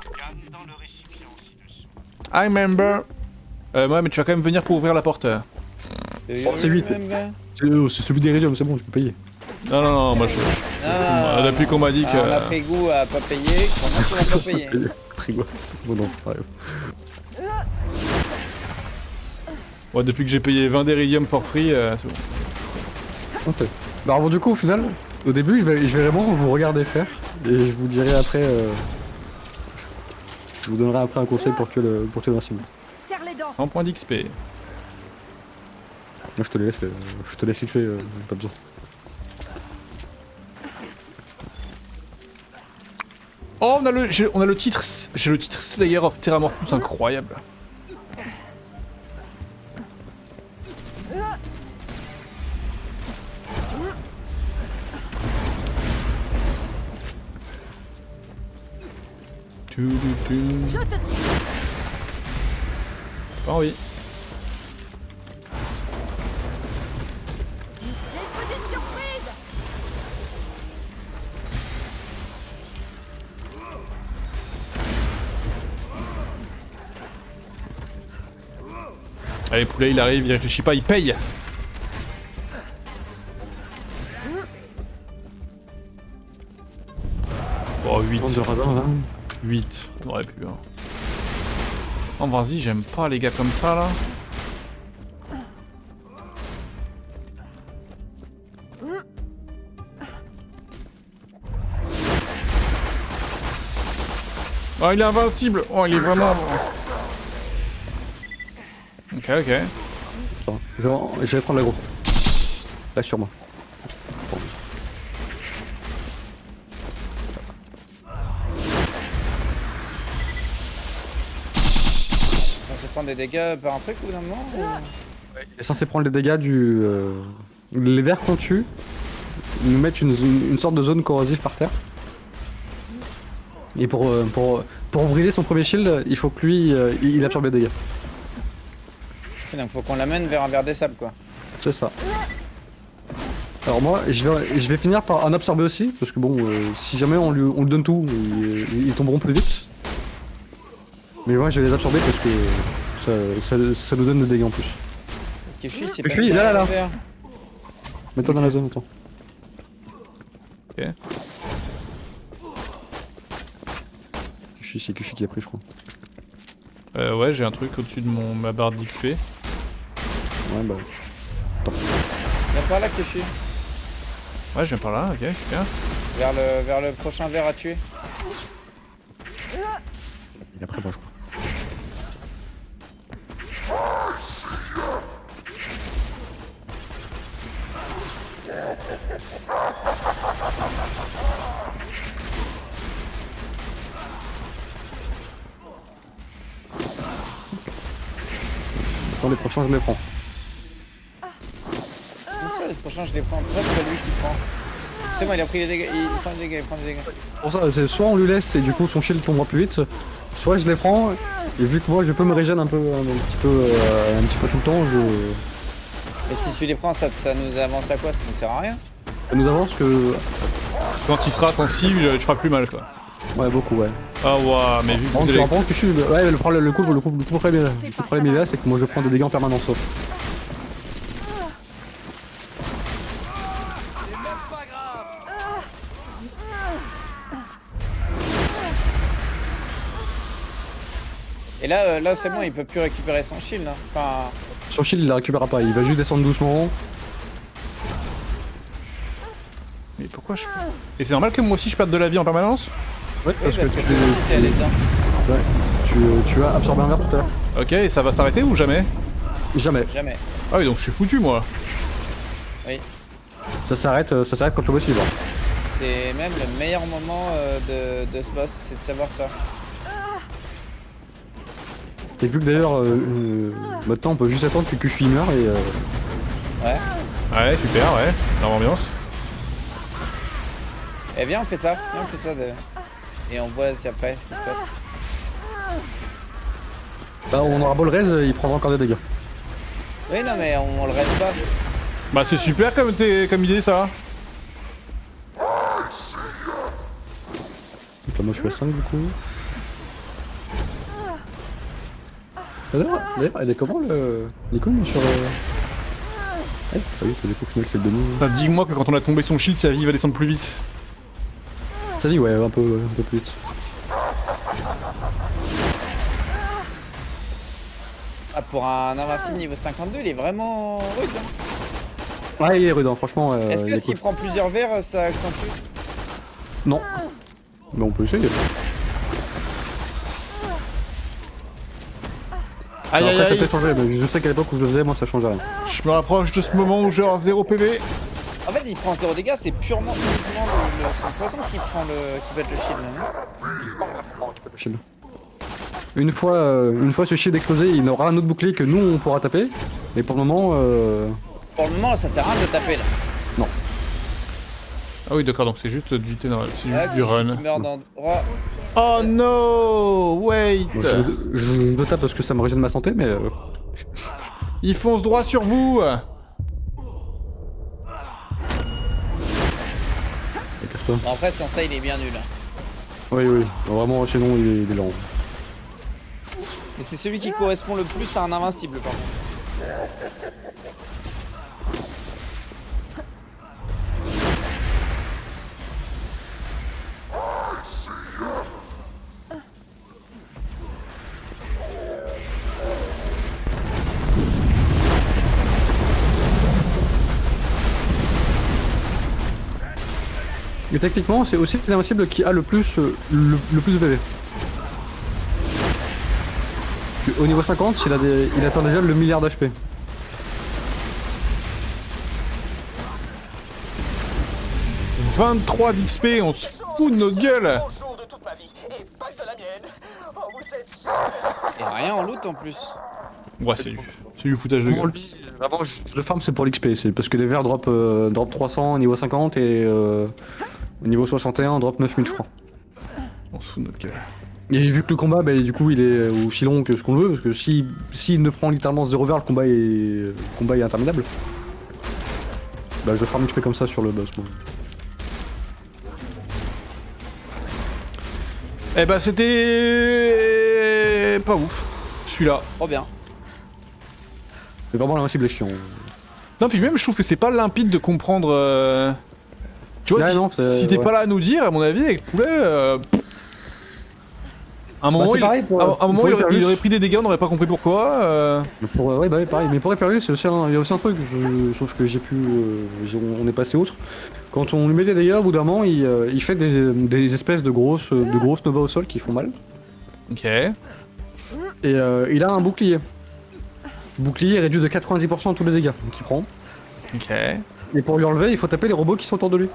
Dans le récipient ci-dessous. I remember. Ouais, mais tu vas quand même venir pour ouvrir la porte. c'est 8. C'est celui d'Iridium, c'est bon, je peux payer. Non, non, non, moi je. Depuis qu'on m'a dit que. On a pris goût à pas payer, comment tu vas pas payer? Frigo. Bon, non, frère. Ouais, depuis que j'ai payé 20 d'Iridium for free, c'est bon. Ok. Bah, bon, du coup, au final, au début, je vais vraiment vous regarder faire. Et je vous dirai après. Je vous donnerai après un conseil pour tuer l'insigne. Serre les dents. 100 points d'XP. Moi, je te laisse situer, pas besoin. Oh, on a le titre. J'ai le titre Slayer of Terramorphous, incroyable. Je te tire. Ah oui. J'ai une petite surprise. Allez, poulet, il arrive, il réfléchit pas, il paye. Oh, 8. Bande de radins, là. 8. On aurait pu. Hein. Oh, vas-y, j'aime pas les gars comme ça là. Oh, il est invincible. Oh, il est vraiment. Ok, ok. Attends, je vais prendre l'aggro. Là, sur moi. On se prend des dégâts par un truc ou d'un moment ou... Il est censé prendre les dégâts du. Les vers qu'on tue, nous mettent une sorte de zone corrosive par terre. Et pour briser son premier shield, il faut que lui, il absorbe les dégâts. Donc faut qu'on l'amène vers un verre des sables quoi. C'est ça. Alors moi, je vais finir par en absorber aussi, parce que bon, si jamais on lui donne tout, ils tomberont plus vite. Mais moi, je vais les absorber parce que ça nous donne des dégâts en plus. Kishi, c'est Kishi, il est là, là. Vert. Mets-toi dans la zone, attends. Ok. C'est Kushi qui a pris, je crois. Ouais, j'ai un truc au-dessus de ma barre d'XP. Ouais, bah. Viens par là Kishi. Ouais, je viens par là, ok, super. Vers le prochain verre à tuer. Il est après moi, je crois. Attends, les prochains, je les prends. Comme ça, les prochains je les prends. Pourquoi c'est pas lui qui prend? C'est bon, il a pris les dégâts, il prend les dégâts, il prend les dégâts. Pour ça, c'est soit on lui laisse et du coup son shield tombera plus vite, soit je les prends et vu que moi je peux me régénérer un petit peu tout le temps, Et si tu les prends, ça nous avance à quoi? Ça nous sert à rien. ça nous avance que. Quand il sera sensible, tu feras plus mal quoi. Ouais, beaucoup, ouais. Ah ouais, mais vu que Bon, vous tu allez... comprends que je suis. Ouais, le problème il est là, c'est que moi je prends des dégâts en permanence. Sauf. Et là c'est bon, il peut plus récupérer son shield. Hein. Enfin, Son shield il la récupérera pas, il va juste descendre doucement. pourquoi je... Et c'est normal que moi aussi je perde de la vie en permanence? Ouais, Oui, parce que toi aussi, t'es allé dedans. tu as absorbé un verre tout à l'heure. Ok, et ça va s'arrêter ou jamais? Jamais. Jamais. Ah oui, donc je suis foutu moi. Ça s'arrête quand le boss il est mort. C'est même le meilleur moment de ce boss, c'est de savoir ça. Et vu que d'ailleurs, maintenant on peut juste attendre que Kufi meure et... Ouais. Ouais, super, ouais. Dans l'ambiance. Eh viens, on fait ça. Viens, on fait ça. Et on voit si après ce qui se passe. Bah on aura beau le raise, il prendra encore des dégâts. Oui, non, mais on le reste pas. Bah c'est super comme idée ça. Putain, moi je suis à 5 du coup. D'ailleurs, elle est comment l'icône sur... Ah oui, du coup au final c'est le demi. Putain, dis-moi que quand on a tombé son shield, sa vie va descendre plus vite. Ça dit ouais, un peu plus vite. Ah, pour un invincible niveau 52, il est vraiment rude. Hein. Ouais, il est rude, hein, franchement. Est-ce il que est s'il cool. prend plusieurs verres, ça accentue? Non. Mais on peut essayer. Aïe Après, aïe ça aïe. peut changer, mais je sais qu'à l'époque où je le faisais, moi ça changeait rien. Je me rapproche de ce moment où j'ai 0 PV. En fait, il prend 0 dégâts, c'est purement uniquement son poison qui pète le shield. Non Le shield. Une fois ce shield explosé, il aura un autre bouclier que nous on pourra taper. Mais pour le moment, Pour le moment, ça sert à rien de taper là. Ah oui d'accord, donc c'est juste du normal, c'est Là, juste du run. qui meurt d'endroit. Oh no, wait. moi, je le tape parce que ça me régène ma santé, mais... Il fonce droit sur vous. casse-toi. Bon, après, sans ça, il est bien nul. Hein. Oui, oui, vraiment, sinon il est lent. Mais c'est celui qui correspond le plus à un invincible, par contre. Et techniquement, c'est aussi l'invincible qui a le plus de PV. Au niveau 50, il atteint déjà le milliard d'HP. 23 d'XP, on se fout de nos gueules. Jour de toute ma vie, et pas que de la mienne. Oh, vous êtes Et rien en loot en plus. Ouais, c'est du foutage de Vraiment, gueule. lui, vraiment, je le farm c'est pour l'XP, c'est parce que les verts drop 300 au niveau 50 et au niveau 61 drop 9000 je crois. On se fout de notre gueule. Et vu que le combat, bah, du coup, il est aussi long que ce qu'on veut, parce que s'il ne prend littéralement 0 vert, le combat est interminable. Bah, je farm XP comme ça sur le boss. Bon. Eh bah c'était pas ouf, celui-là. Trop bien. C'est vraiment l'invincible est chiant. Non, puis même je trouve que c'est pas limpide de comprendre. Tu vois, Ouais, si, non, c'est- si t'es ouais. pas là à nous dire, à mon avis, avec Poulet, à un moment, c'est pareil pour- à un moment pour il Hyperius. aurait pris des dégâts, on n'aurait pas compris pourquoi. Mais ouais, bah, ouais, pareil. Mais pour Hyperius, il y a aussi un truc, sauf que on est passé outre. Quand on lui met des dégâts, au bout d'un moment, il fait des espèces de grosses nova au sol qui font mal. Ok. Et il a un bouclier. Le bouclier réduit de 90% tous les dégâts qu'il prend. Ok. Et pour lui enlever, il faut taper les robots qui sont autour de lui.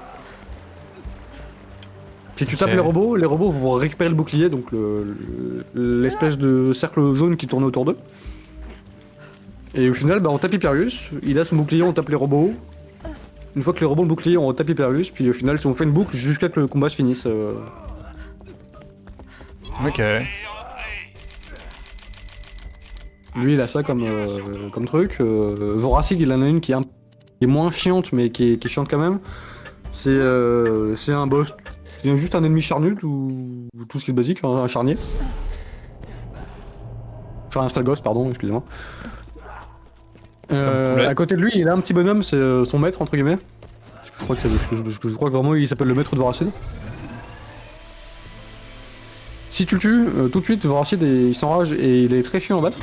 Si tu tapes les robots vont récupérer le bouclier, donc l'espèce de cercle jaune qui tourne autour d'eux. Et au final, bah, on tape Hyperius, il a son bouclier, on tape les robots. Une fois que les robots ont le bouclier, on tape Hyperius, puis au final, on fait une boucle jusqu'à ce que le combat se finisse. Ok. Lui, il a ça comme truc. Voracid, il en a une qui est moins chiante, mais qui est chiante quand même. C'est un boss. C'est juste un ennemi charnu, tout ce qui est basique, un charnier. Enfin, un Stalgos, pardon, excusez-moi. À côté de lui, il a un petit bonhomme, c'est son maître, entre guillemets. Je crois que vraiment il s'appelle le maître de Voracid. Si tu le tues, tout de suite, Voracid il s'enrage et il est très chiant à battre.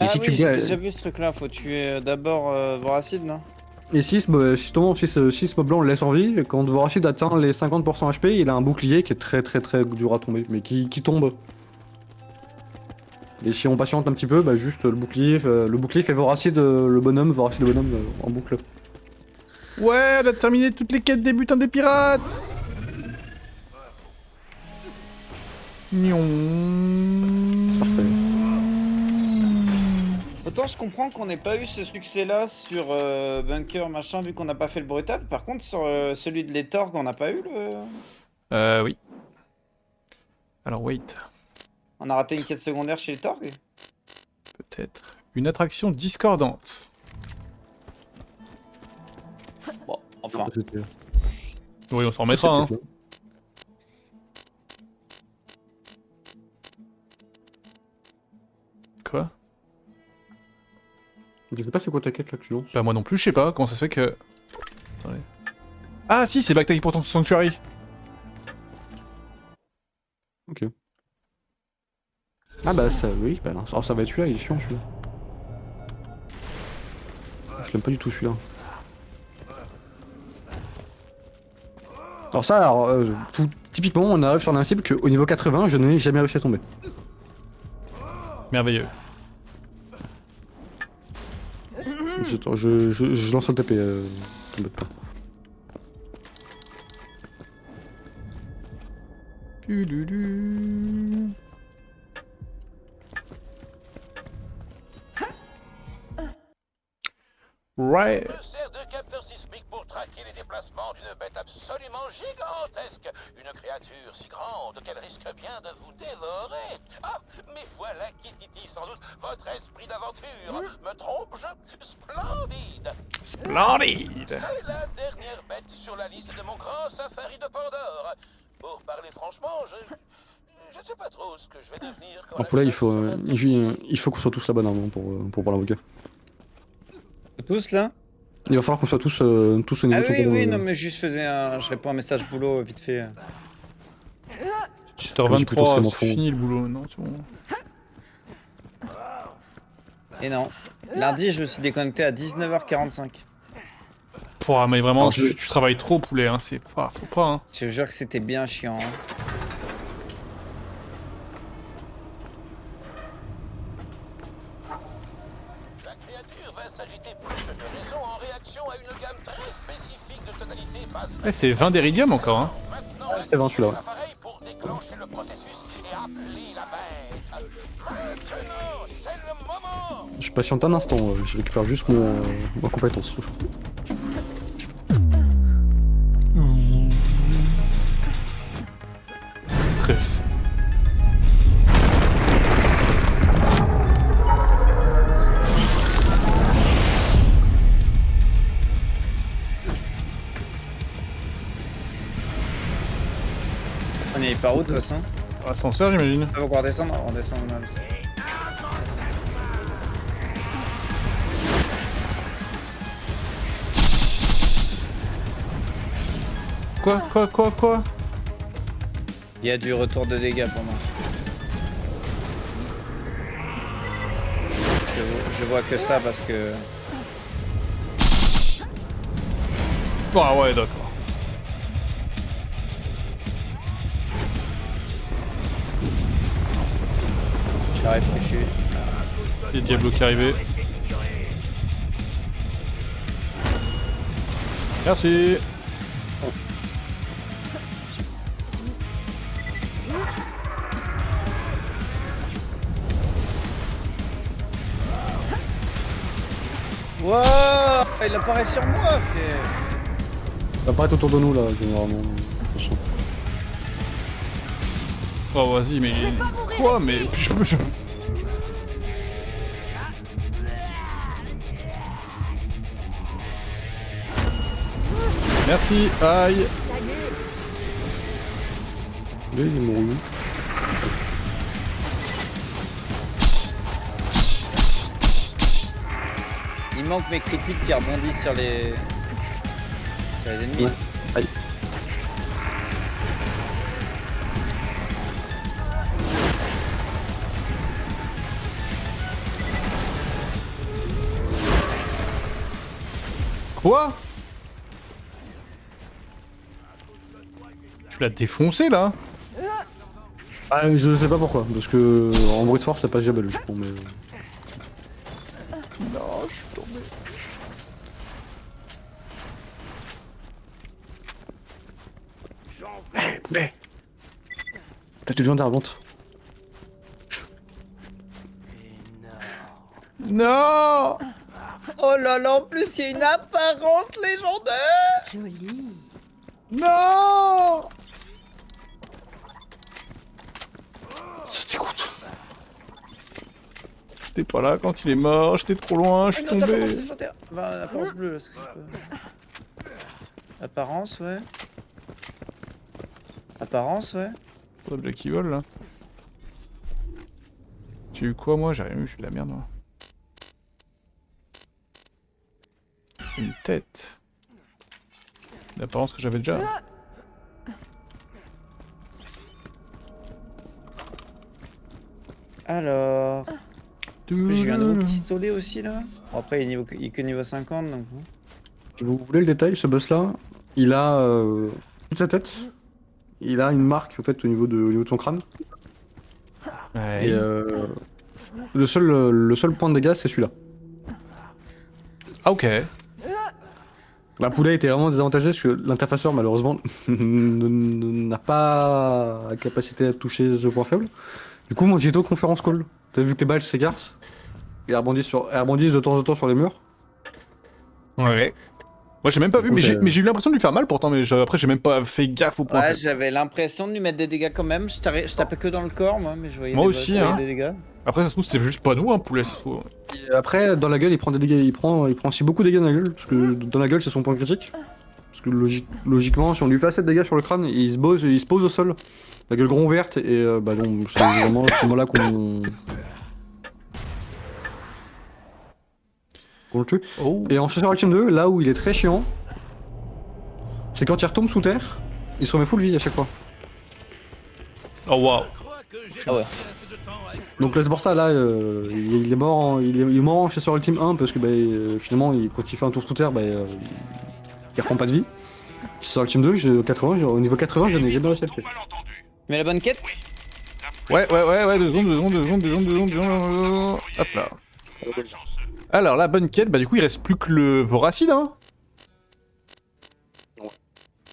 Et Ah si oui, tu j'ai gagnes- déjà vu ce truc là, faut tuer d'abord Voracid, non? Et si justement, si ce mob blanc le laisse en vie, quand Voracid atteint les 50% HP, il a un bouclier qui est très dur à tomber, mais qui tombe. Et si on patiente un petit peu, bah juste le bouclier fait Voracid le bonhomme en boucle. Ouais, on a terminé toutes les quêtes des butins des pirates. C'est parfait. Autant je comprends qu'on n'ait pas eu ce succès-là sur Bunker machin vu qu'on n'a pas fait le brutal. Par contre sur celui de l'Etorg on n'a pas eu le... Oui. Alors, wait. On a raté une quête secondaire chez l'Etorg. Peut-être. Une attraction discordante. Bon, enfin. C'était- Oui, on s'en remettra, hein. Quoi? Je sais pas c'est quoi ta quête là que tu lances. Bah moi non plus, je sais pas, comment ça se fait que... Attendez. Ah si, c'est Bactérie pour ton Sanctuary. Ok. Ah bah ça, oui, bah alors ça va être celui-là, il est chiant celui-là. Je l'aime pas du tout celui-là. Alors ça, typiquement on arrive sur l'incible qu'au niveau 80 je n'ai jamais réussi à tomber. Merveilleux. Je lance le TP, t'embête pas. Ululu. Ouais. Me sert de capteur sismique pour traquer les déplacements d'une bête absolument gigantesque. Une créature si grande qu'elle risque bien de vous dévorer. Ah, mais voilà qui titille sans doute votre esprit d'aventure. Me trompe-je? Splendide! Splendide. C'est la dernière bête sur la liste de mon grand safari de Pandore. Pour parler franchement, je ne sais pas trop ce que je vais devenir quand Alors pour là la seule il faut qu'on soit tous là-bas normalement pour voir l'avocat. Tous là? Il va falloir qu'on soit tous au niveau Ah de ton oui, combat, oui, non mais juste je réponds à un message boulot vite fait. 7h23, Plutôt c'est fini le boulot, non, c'est bon. Et non. Lundi je me suis déconnecté à 19h45. Pouah, mais vraiment, Alors, tu travailles trop, poulet, hein, c'est... Faut pas, hein. Je te jure que c'était bien chiant. Hein. La créature va s'agiter plus que de raison en réaction à une gamme très spécifique de tonalités basses. Ouais, c'est 20 d'Eridium encore, hein. Maintenant, C'est 20 celui-là. l'appareil pour déclencher le processus et appeler la bête. Maintenant, c'est le moment. Je patiente un instant, je récupère juste ma compétence. Bref. On est par où de toute façon? Ascenseur, j'imagine. On va encore descendre? On descend même. Quoi? Il y a du retour de dégâts pour moi. Je vois que ça parce que... Ah ouais, d'accord. J'arrive que je suis... Il y a Diablo qui est arrivé. Merci. Wow, il apparaît sur moi, frère. Ça va apparaître autour de nous là, généralement. Attention. Oh, vas-y, mais... Je vais pas mourir Quoi? ici. Mais... Merci, aïe. Lui, il est mouru. Il manque mes critiques qui rebondissent sur les ennemis. Ouais. Aïe. Quoi? Tu l'as défoncé là? Ah, je sais pas pourquoi, parce que en bruit de force ça passe jamais logiquement, mais... Non, je suis tombé. Poulet. T'as tué le gendarme, honte. Non! Oh là là, en plus, il y a une apparence légendaire. Joli. Non! Ça dégoûte. J'étais pas là quand il est mort, j'étais trop loin, je suis Ah non, t'apparence tombé. légendaire. Enfin, apparence bleue, là, ce que c'est pas... Apparence, ouais. Apparence, ouais. Pas de qui vole là. J'ai eu quoi moi? J'ai rien eu, je suis de la merde moi. Une tête. L'apparence que j'avais déjà. Alors... J'ai eu un nouveau pistolet aussi, là. Bon, après, il est que niveau 50, donc... bon. Vous voulez le détail, ce boss là, il a toute sa tête, il a une marque au fait au niveau de son crâne, Ouais. et le seul point de dégâts c'est celui-là. Ah ok. La poulet était vraiment désavantagée parce que l'interfaceur malheureusement n'a pas la capacité à toucher ce point faible. Du coup moi j'ai été au conférence call, t'as vu que les balles s'écartent et rebondissent de temps en temps sur les murs. Ouais. Moi j'ai même pas vu, mais j'ai eu l'impression de lui faire mal pourtant, mais après j'ai même pas fait gaffe au point. Ouais, faible. j'avais l'impression de lui mettre des dégâts quand même. Je tapais que dans le corps, moi, mais je voyais Moi des, aussi, je voyais hein. des dégâts. Après ça se trouve c'était juste pas nous, hein, poulet, ça se trouve. Et après dans la gueule il prend des dégâts, il prend aussi beaucoup de dégâts dans la gueule, parce que dans la gueule c'est son point critique. Parce que logiquement si on lui fait assez de dégâts sur le crâne, il se pose au sol, la gueule grand ouverte et bah donc c'est vraiment à ce moment-là qu'on le tue. Oh. Et en chasseur ultime 2, là où il est très chiant, c'est quand il retombe sous terre, il se remet full vie à chaque fois. Oh waouh. Ah ouais. Donc là c'est pour ça là, il est mort, il est mort en chasseur ultime 1 parce que bah, finalement quand il fait un tour sous terre, bah, il reprend pas de vie. Chasseur ultime 2, 80, au niveau 80 je n'ai jamais réussi à le faire. Mal entendu. Mais la bonne quête? Ouais, 2 secondes. Hop là. Alors la bonne quête, bah du coup il reste plus que le Voracide, hein.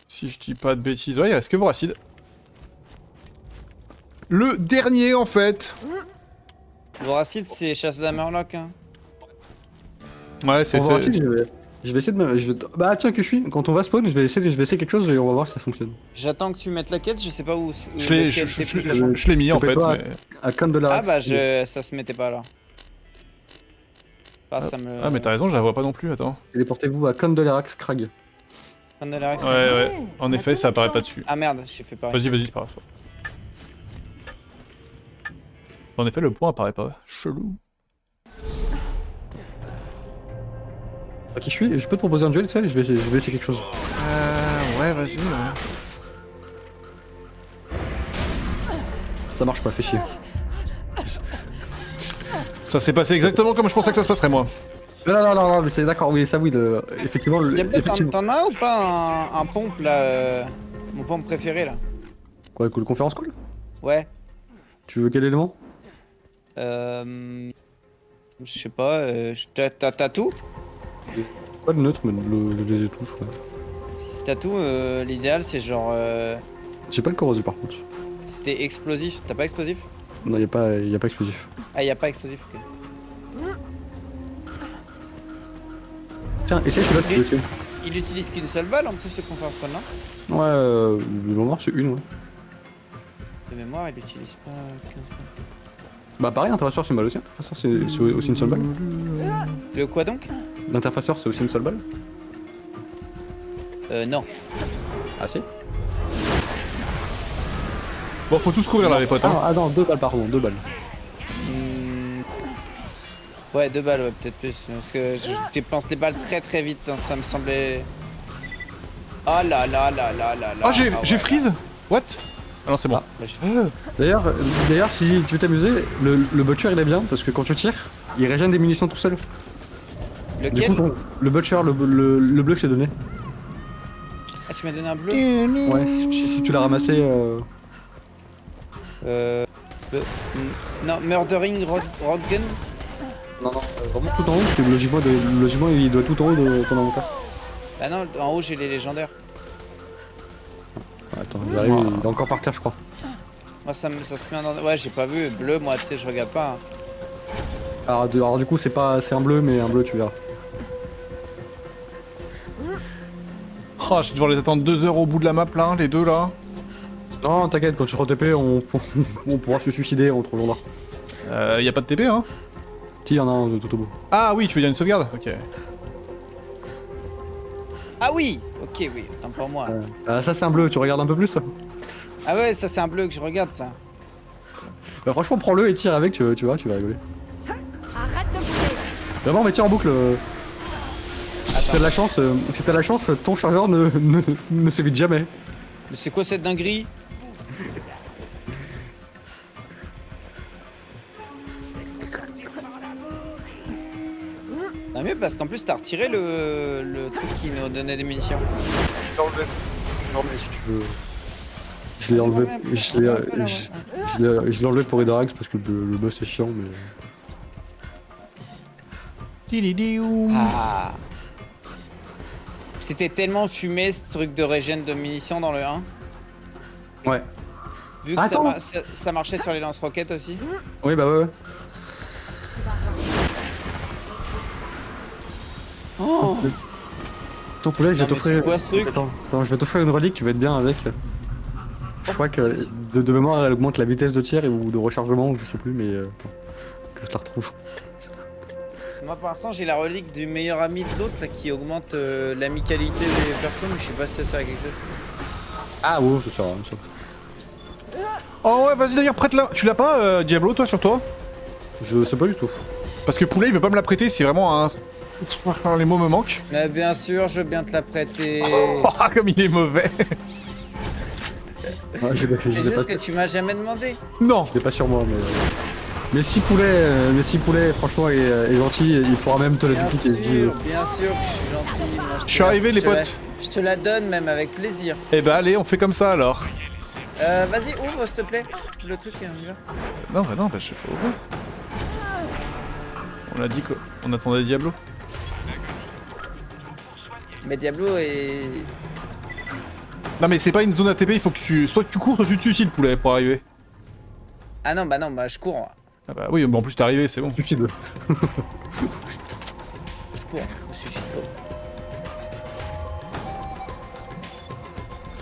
Si je dis pas de bêtises, ouais il reste que Voracide. Le dernier en fait. Voracide, c'est chasse d'Amerloc, hein. Ouais c'est On va je vais essayer de bah tiens que je suis, quand on va spawn je vais essayer quelque chose et on va voir si ça fonctionne. J'attends que tu mettes la quête, je sais pas où. Je l'ai mis en fait. Toi, Mais... à Candelarax. Ah bah ça se mettait pas là. Ah, ça me... Ah mais t'as raison, je la vois pas non plus, attends. Téléportez-vous à Candelarax Crag. Candelarax. Ouais. En effet ça apparaît pas dessus. Ah merde, j'ai fait pareil. Vas-y, c'est pas grave. En effet le point apparaît pas. Chelou. Qui je suis, je peux te proposer un duel, tu sais, je vais essayer quelque chose. Ouais vas-y. Ça marche pas, fais chier. Ça s'est passé exactement comme je pensais que ça se passerait moi. Non, mais c'est d'accord, oui, ça oui, effectivement. T'en as ou pas un pompe là mon pompe préféré là? Quoi, le conférence call? Ouais. Tu veux quel élément? Je sais pas, t'as tout? Pas le neutre, mais le dés et tout, je crois. Si t'as tout, l'idéal c'est genre... J'ai pas le corrosif par contre. C'était explosif, t'as pas explosif? Non, y'a pas explosif. Ah y'a pas explosif, ok. Tiens, essaye celui-là, tu veux essayer. Il utilise qu'une seule balle en plus ce conférence call là? Ouais, le moment c'est une, ouais. De mémoire il utilise pas 15 balles. Bah pareil, l'interfaceur c'est une balle aussi, l'interfaceur c'est aussi une seule balle. Le quoi donc? L'interfaceur c'est aussi une seule balle. Non. Ah si. Bon faut tous courir là les potes hein. Ah non, 2 balles pardon, 2 balles. Ouais, 2 balles, ouais, peut-être plus. Parce que je dépense les balles très vite, hein, ça me semblait... Oh là là là là là là. Oh j'ai ouais, freeze. What? Ah non c'est bon. Bah, je- D'ailleurs, si tu veux t'amuser, le butcher il est bien parce que quand tu tires, il régène des munitions tout seul. Du Lequel? coup, le butcher, le bleu que je t'ai donné. Ah, tu m'as donné un bleu? Ouais, si tu l'as ramassé. Le- Non, Murdering Rodgun. Non, vraiment tout en haut, parce que logiquement il doit tout en haut de ton inventaire. Bah non, en haut j'ai les légendaires. Attends, j'arrive, il est encore par terre, je crois. Moi ça se met en... Ouais, j'ai pas vu. Bleu, moi, tu sais, je regarde pas. Hein. Alors du coup, c'est un bleu, mais un bleu, tu verras. Oh, je vais devoir les attendre 2 heures au bout de la map là, les deux là. Non, t'inquiète, quand tu re-TP, on pourra se suicider en trouvant là. Y a pas de TP hein? Si, y en a un de tout au bout. Ah oui, tu veux dire une sauvegarde? Ok. Ah oui. Ok, oui. Attends pour moi. Ah, ça, c'est un bleu, tu regardes un peu plus ça? Ah ouais, ça c'est un bleu que je regarde ça. Bah, franchement, prends-le et tire avec, tu vois, tu vas rigoler. Arrête de bouger. Vraiment, mais tire en boucle. Si t'as de la chance, ton chargeur ne se vide jamais. Mais c'est quoi cette dinguerie? Tant mieux parce qu'en plus t'as retiré le truc qui nous donnait des munitions. Non, mais si tu veux. Je l'ai enlevé, je l'ai enlevé pour Edarax parce que le boss est chiant, mais. Ah. C'était tellement fumé ce truc de régène de munitions dans le 1. Ouais. Vu que Attends. ça marchait sur les lance-roquettes aussi. Oui, bah ouais. Oh. Ton poulet, je vais Non, mais t'offrir. c'est quoi ce truc? Attends, je vais t'offrir une relique, tu vas être bien avec. Je crois que de mémoire, elle augmente la vitesse de tir ou de rechargement, ou je sais plus, mais. Attends, que je la retrouve. Moi pour l'instant j'ai la relique du meilleur ami de l'autre là qui augmente l'amicalité des personnes, mais je sais pas si ça sert à quelque chose. Ah, ouais, ça sert à rien, ça. Oh ouais, vas-y d'ailleurs, prête-la. Tu l'as pas, Diablo, toi, sur toi? Je sais pas du tout. Parce que Poulet, il veut pas me la prêter, c'est vraiment un... Les mots me manquent. Mais bien sûr, je veux bien te la prêter. Oh, comme il est mauvais. Ouais, je l'ai C'est juste pas, que tu m'as jamais demandé. Non. je l'ai pas sur moi, mais. Mais si poulet, franchement, est gentil, il pourra même te la Bien dupliquer. sûr, bien sûr que je suis gentil. Moi, Je suis arrivé, les potes. Je te la donne même avec plaisir. Eh bah allez, on fait comme ça alors. Vas-y, ouvre s'il te plaît le truc et on y va. Non, bah je sais pas ouvrir. On a dit qu'on attendait Diablo. Mais Diablo est... Non mais c'est pas une zone ATP, il faut que tu... Soit que tu cours, soit tu te suicides, Poulet, pour arriver. Ah non, bah je cours. Ah bah oui, mais en plus t'es arrivé, c'est bon. Suicide. Je cours, je me suicide pas.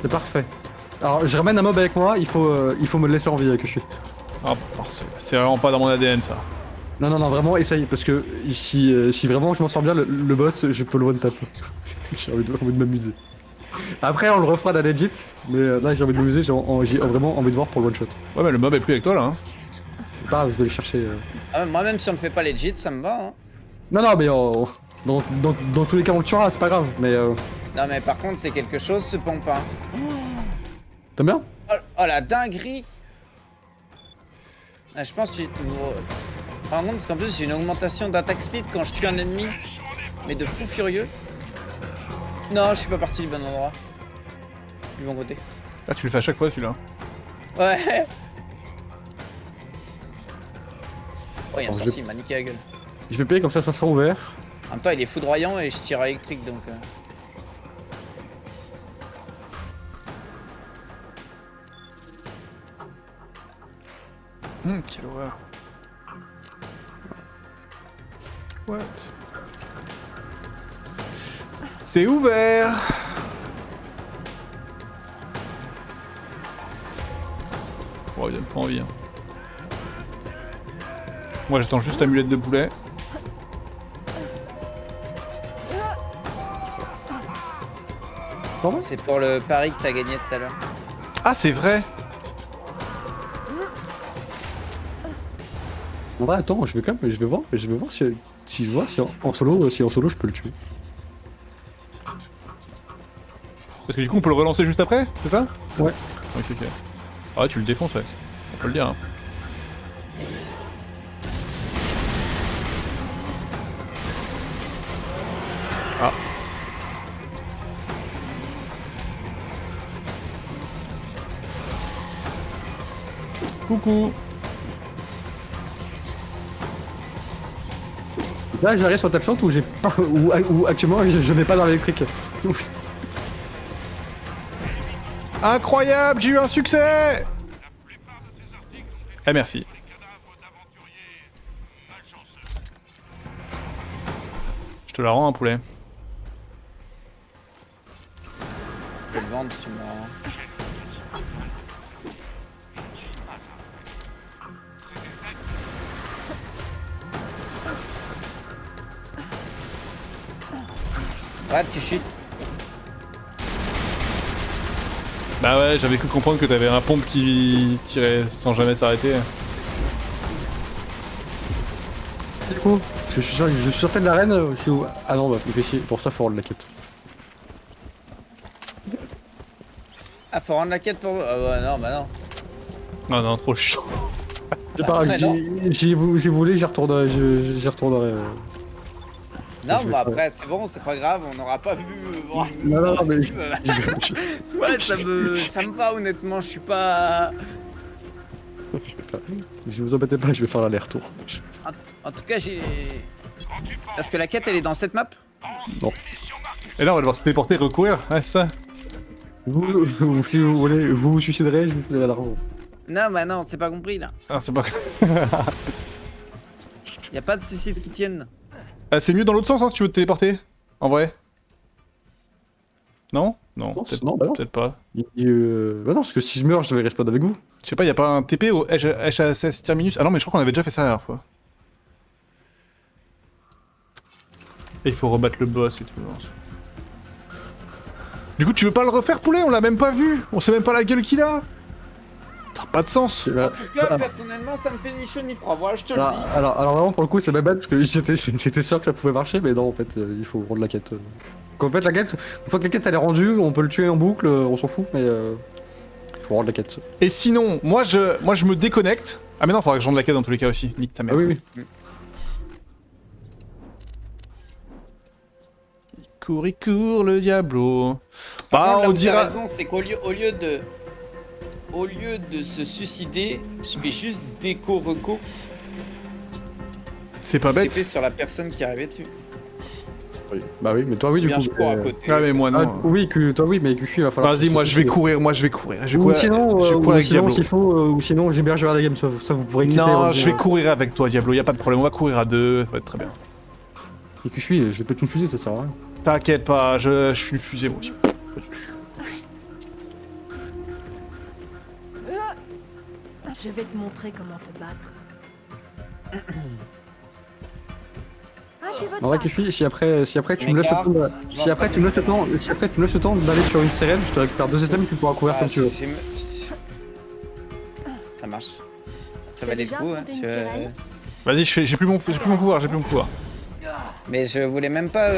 C'est parfait. Alors, je ramène un mob avec moi, il faut me le laisser en vie avec que je suis. Ah parfait, c'est vraiment pas dans mon ADN ça. Non, vraiment, essaye, parce que si vraiment je m'en sors bien, le boss, je peux le one-tap. J'ai envie de m'amuser. Après, on le refera à la legit, mais là, j'ai envie de m'amuser, j'ai vraiment envie de voir pour le one-shot. Ouais mais le mob est plus avec toi là. Hein. C'est pas grave, je vais le chercher. Ah, moi même si on le fait pas legit, ça me va. Hein. Non, mais dans tous les cas, on le tuera, c'est pas grave, mais. Non mais par contre c'est quelque chose ce pompin. T'aimes bien? Oh la dinguerie. Ah, je pense que tu... Par contre parce qu'en plus j'ai une augmentation d'attaque speed quand je tue un ennemi. Mais de fou furieux. Non, je suis pas parti du bon endroit. Du bon côté. Ah tu le fais à chaque fois celui-là. Ouais. Oh y'a un Attends, sorcier, il m'a niqué la gueule. Je vais payer comme ça sera ouvert. En même temps il est foudroyant et je tire à électrique donc... Quelle horreur. What? C'est ouvert. Oh, il donne pas envie. Hein. Moi j'attends juste l'amulette de poulet. C'est pour le pari que t'as gagné tout à l'heure. Ah c'est vrai. En vrai, attends, je vais voir si en solo je peux le tuer. Parce que du coup on peut le relancer juste après, c'est ça? Ouais. Ok. Ah tu le défonces ouais. On peut le dire hein. Ah. Coucou. Là, j'arrive sur la table chante où j'ai pas, où actuellement je n'ai pas d'arme électrique. Incroyable, j'ai eu un succès. Eh merci. Je te la rends un poulet. Je vais le vendre si tu me le rends. Ouais, tu chies. Bah ouais, j'avais cru comprendre que t'avais un pompe qui tirait sans jamais s'arrêter. Du coup, parce que je suis sorti de l'arène, je suis où? Ah non, bah, il fait chier, pour ça faut rendre la quête. Ah, faut rendre la quête pour... Ah ouais, non, bah non. Non, non, trop chiant. C'est pas grave, non. si vous voulez, j'y retournerai. J'y retournerai. Non, Je vais bah faire- après, c'est bon, c'est pas grave, on n'aura pas vu... voir Non, non, ce mais film. Ouais, ça me va, honnêtement, je suis pas... Si vous embêtez pas, je vais faire l'aller-retour. En tout cas, j'ai... Parce que la quête, elle est dans cette map? Et là, on va devoir se téléporter et recourir. Ouais, c'est ça. Si vous voulez, vous vous suiciderez, je vous donnerai l'argent. Non, bah non, c'est pas compris, là. Ah, c'est pas. Y a pas de suicide qui tienne. Ah, c'est mieux dans l'autre sens, hein, si tu veux te téléporter. En vrai. Non? Non, Non, peut-être non, bah non. peut-être pas. Bah non, parce que si je meurs, je vais respawn avec vous. Je sais pas, y a pas un TP au HSS Terminus? Ah non, mais je crois qu'on avait déjà fait ça la dernière fois. Et il faut rebattre le boss et tout. Du coup, tu veux pas le refaire, poulet? On l'a même pas vu. On sait même pas la gueule qu'il a. Ça n'a pas de sens. En tout cas, personnellement, ça me fait ni chaud ni froid, voilà, je te le dis. Alors vraiment, pour le coup, c'est ma bête parce que j'étais sûr que ça pouvait marcher, mais non, en fait, il faut rendre la quête. Donc, en fait, la quête, une fois que la quête elle est rendue, on peut le tuer en boucle, on s'en fout, mais il faut rendre la quête. Et sinon, moi je me déconnecte. Ah mais non, faudra que je rende la quête dans tous les cas aussi. Nique ta Ah mère. oui, oui. Il court le Diablo. Par Bah, contre, là on où t'as dira. raison, c'est qu'au lieu de se suicider, je fais juste déco-reco C'est pas bête. TP sur la personne qui est arrivée dessus. Oui. Bah oui, mais toi, oui, Ou du bien coup. je cours à côté. Ah mais moi Ah, non. oui, toi, oui, mais Kushi, il va falloir. Vas-y, moi je vais courir, Je vais Ou courir sinon, je vais courir avec sinon Diablo. s'il faut, ou sinon j'hébergerai la game, ça vous pourrez quitter. Non, je vais courir avec toi, Diablo, y a pas de problème, on va courir à deux, ça va être très bien. Et Kushi, je vais peut-être une fusée, ça sert à rien. T'inquiète pas, je suis fusé moi aussi. Je vais te montrer comment te battre. Ah, tu veux te En vrai, battre? Kushi, si après tu me laisses le temps, si après tu me laisses le temps d'aller sur une sirène, je te récupère 2 items, tu pourras courir Ah, comme tu veux. Ça marche. Ça T'as valait le déjà coup, hein. affronté une sirène Vas-y, j'ai plus mon pouvoir, Mais je voulais même pas...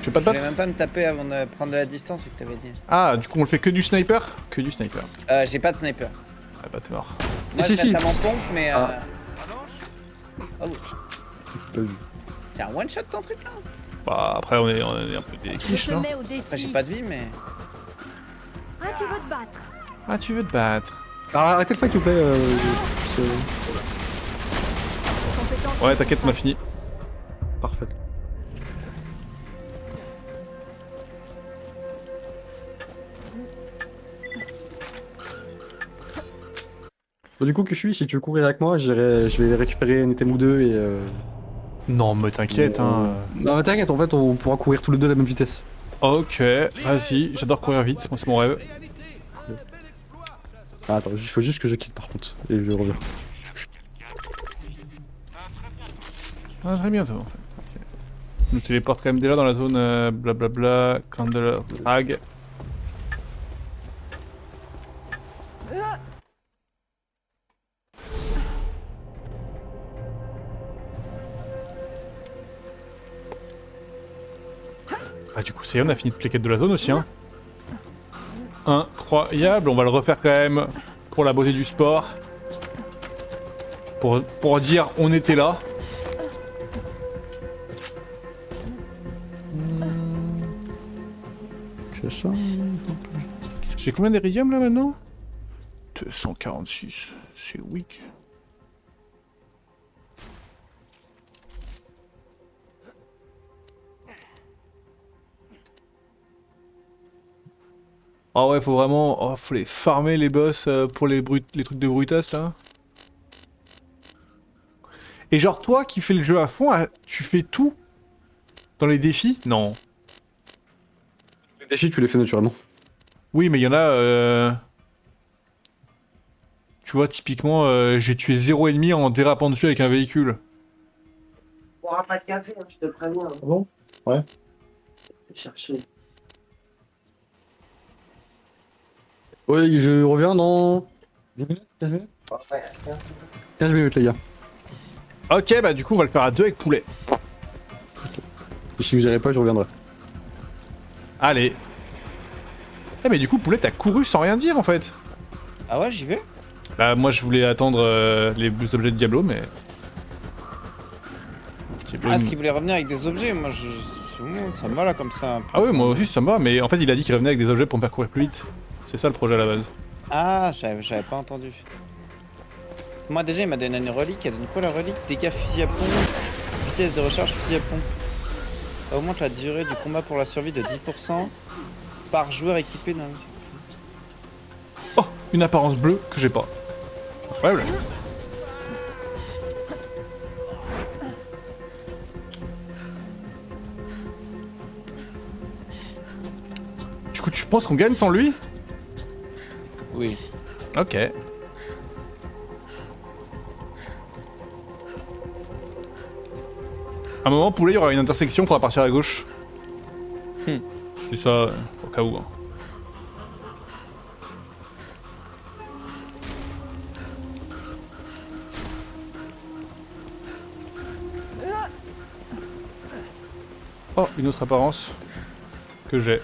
Tu veux pas te Je voulais battre? même pas me taper avant de prendre de la distance, vu que t'avais dit. Ah, du coup on le fait que du sniper? Que du sniper. J'ai pas de sniper. Ah bah t'es mort. Moi, Si, je si. mets mon pompe, mais... Ah. Oh, Pas vu. c'est un one-shot ton truc, là? Bah après on est un peu des Je quiches, te non? mets au Enfin, j'ai défi. pas de vie, mais... Ah, tu veux te battre? Ah tu veux te battre? Alors arrêtez le fight, s'il vous plaît. Compétence Ouais t'inquiète, on a fini. Parfait. Bon, du coup, Kushi, si tu veux courir avec moi, je vais récupérer un item ou deux et. Non mais t'inquiète hein. Non, mais t'inquiète, en fait, on pourra courir tous les deux à la même vitesse. Ok, vas-y, j'adore courir vite, moi c'est mon rêve. Ah, attends, il faut juste que je quitte par contre, et je reviens. Ah très bientôt en fait. Ok. Je me téléporte quand même déjà dans la zone blablabla, Candle Frag. Ah du coup c'est on a fini toutes les quêtes de la zone aussi hein. Incroyable, on va le refaire quand même pour la beauté du sport. Pour dire on était là. fais ça. J'ai combien d'iridium là maintenant? 246, c'est weak. Ah ouais, faut vraiment... Oh, faut les farmer les boss pour les trucs de brutasse là. Et genre toi qui fais le jeu à fond, tu fais tout dans les défis? Non. Les défis, tu les fais naturellement. Oui, mais il y en a... Tu vois, typiquement, j'ai tué 0 ennemi en dérapant dessus avec un véhicule. On aura pas de café, hein, je te préviens. Ah bon? Ouais. Je vais chercher. Ouais, je reviens dans 10 minutes, 15 minutes? Ouais, 15 minutes, les gars. Ok, bah du coup, on va le faire à 2 avec poulet. Et si vous n'allez pas, je reviendrai. Allez. Eh mais du coup, poulet, t'as couru sans rien dire en fait. Ah ouais, j'y vais. Bah moi, je voulais attendre les objets de Diablo, mais... Diablo, Ah, il ce me- qu'il voulait revenir avec des objets, moi ça me va là comme ça. Ah oui, moi aussi ça me va, mais en fait il a dit qu'il revenait avec des objets pour me faire courir plus vite. C'est ça le projet à la base. Ah, j'avais pas entendu. Moi déjà il m'a donné une relique, elle donne quoi la relique? Dégâts fusil à pompe, vitesse de recharge fusil à pompe. Ça augmente la durée du combat pour la survie de 10% par joueur équipé d'un... Oh, une apparence bleue que j'ai pas. Incroyable. Du coup, tu penses qu'on gagne sans lui? Oui. Ok. À un moment, poulet, il y aura une intersection, faudra partir à gauche. Je dis ça au cas où. Hein. Oh, une autre apparence que j'ai.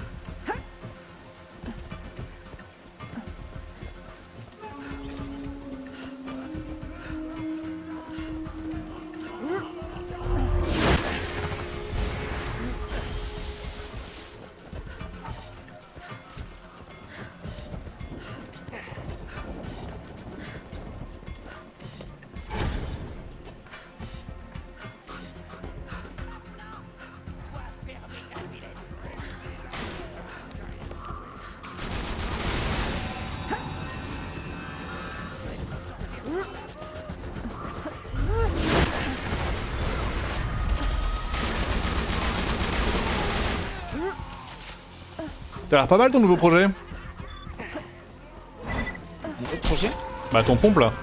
Ça a l'air pas mal ton nouveau projet. Mon autre projet? Bah ton pompe là.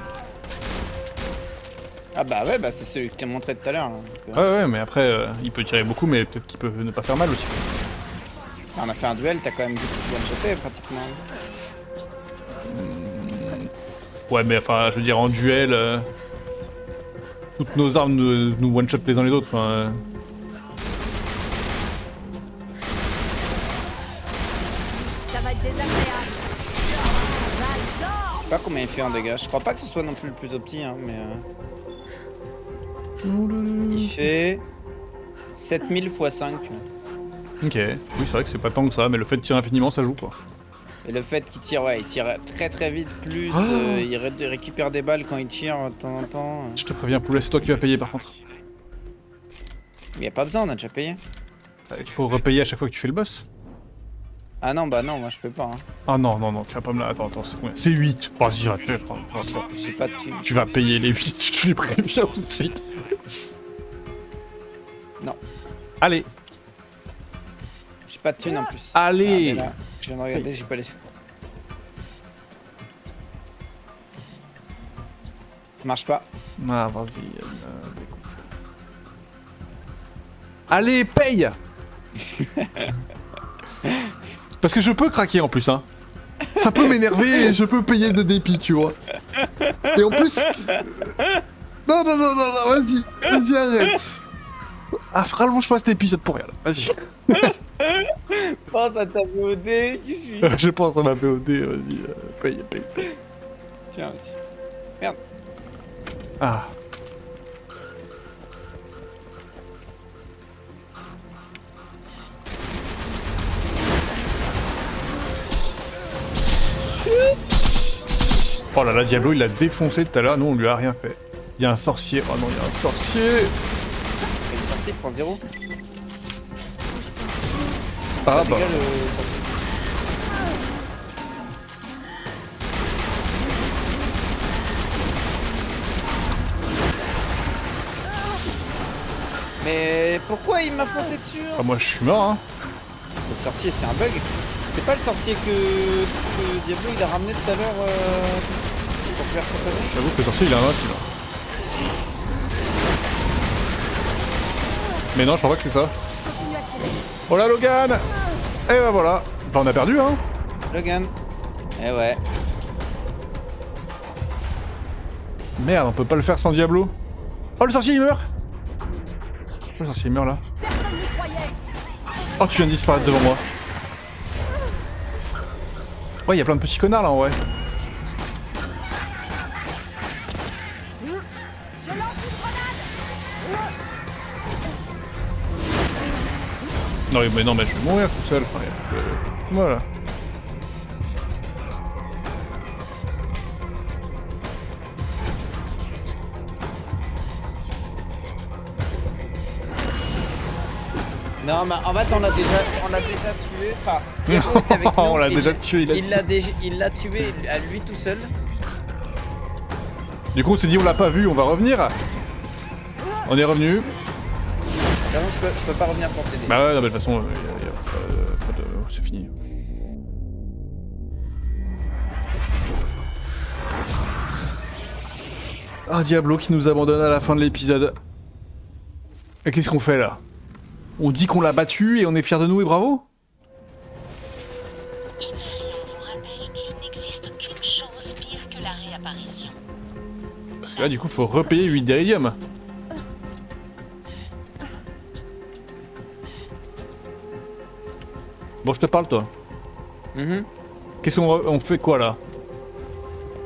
Ah bah ouais, bah c'est celui que tu as montré tout à l'heure. Hein. Donc, Ouais, mais après il peut tirer beaucoup, mais peut-être qu'il peut ne pas faire mal aussi. on a fait un duel, t'as quand même dit que tu one-shoté pratiquement. Ouais, mais enfin, je veux dire, en duel, toutes nos armes nous one-shot les uns les autres. Enfin, Ça va être désagréable. J'adore. Je sais pas combien il fait en dégâts. Je crois pas que ce soit non plus le plus opti, hein, mais... Il fait 7000 x 5. ok. Oui, c'est vrai que c'est pas tant que ça, mais le fait de tirer infiniment, ça joue quoi. Et le fait qu'il tire, ouais, il tire très très vite, plus Ah. il récupère des balles quand il tire de temps en temps. Je te préviens, poulet, c'est toi qui vas payer par contre. Mais y a pas besoin, on a déjà payé. Il faut repayer à chaque fois que tu fais le boss. Ah non, bah non, moi je peux pas. Hein. Ah non, tu vas pas me la. Attends, c'est combien? C'est 8. Vas-y, attends. J'ai pas de thunes. Tu vas payer les 8, je te préviens tout de suite. Non. Allez, J'ai pas de thunes en plus. allez. Ah, mais là, je viens de regarder, j'ai pas les sous. Ça marche pas. Ah, vas-y, écoute. Allez, paye. Parce que je peux craquer en plus, hein. Ça peut m'énerver et je peux payer de dépit, tu vois. Et en plus... Non, vas-y, arrête. Ah, rallonge-moi cet épisode pour rien, là. Vas-y. Pense à ta VOD, je suis... Je pense à ma VOD, vas-y, paye. Tiens, aussi. Ah. Oh là là, Diablo il l'a défoncé tout à l'heure, nous on lui a rien fait. Il y a un sorcier, oh non il y a un sorcier. Et le sorcier prend 0. Ah bah. Dégage, sorcier. Mais pourquoi il m'a foncé dessus hein? Ah moi je suis mort hein. Le sorcier c'est un bug. C'est pas le sorcier que Diablo il a ramené tout à l'heure pour faire sa connerie. J'avoue que le sorcier il est invincible. Mais non je crois pas que c'est ça. Continue à tirer. Oh là Logan. Et bah voilà. Bah on a perdu hein. Logan. Eh ouais. Merde on peut pas le faire sans Diablo. Oh le sorcier il meurt. Oh le sorcier il meurt là. Personne n'y croyait. Oh tu viens de disparaître devant moi. Ouais, il y a plein de petits connards là en vrai. Je lance une grenade. Non mais non mais je vais mourir tout seul. Enfin, y a plus de- Voilà. Non mais en fait on l'a déjà tué. Enfin, Diablo était avec nous, On l'a déjà tué, il l'a tué à lui tout seul. Du coup on s'est dit on l'a pas vu, on va revenir. On est revenu. Vraiment je peux pas revenir pour t'aider. Bah ouais non mais de toute façon pas de... c'est fini. Ah Diablo qui nous abandonne à la fin de l'épisode. Et qu'est-ce qu'on fait là? On dit qu'on l'a battu et on est fiers de nous et bravo? Ici, on vous rappelle qu'il n'existe qu'une chose pire que la réapparition. Parce que là du coup faut repayer 8 d'Iridium. Bon je te parle toi. Mhm. Qu'est-ce qu'on on fait quoi là?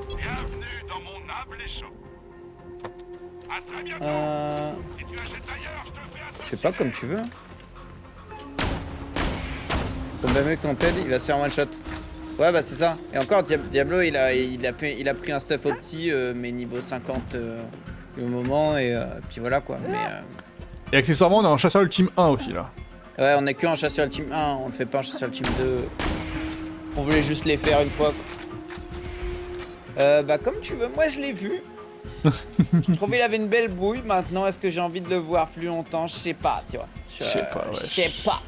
Bienvenue dans mon humble écho. À très bientôt. Si tu achètes ailleurs, je te fais un Je sais pas comme tu veux. Comme même avec ton ped, il va se faire one shot. Ouais bah c'est ça. Et encore Diablo il a pris un stuff opti mais niveau 50 au moment et puis voilà quoi. Mais Et accessoirement on a un chasseur ultime 1 aussi là. ouais on est que en chasseur ultime 1, on le fait pas en chasseur ultime 2. On voulait juste les faire une fois. Bah comme tu veux, moi je l'ai vu. Je trouvais il avait une belle bouille, maintenant est-ce que j'ai envie de le voir plus longtemps? Je sais pas, tu vois. Je sais pas, ouais. Je sais pas.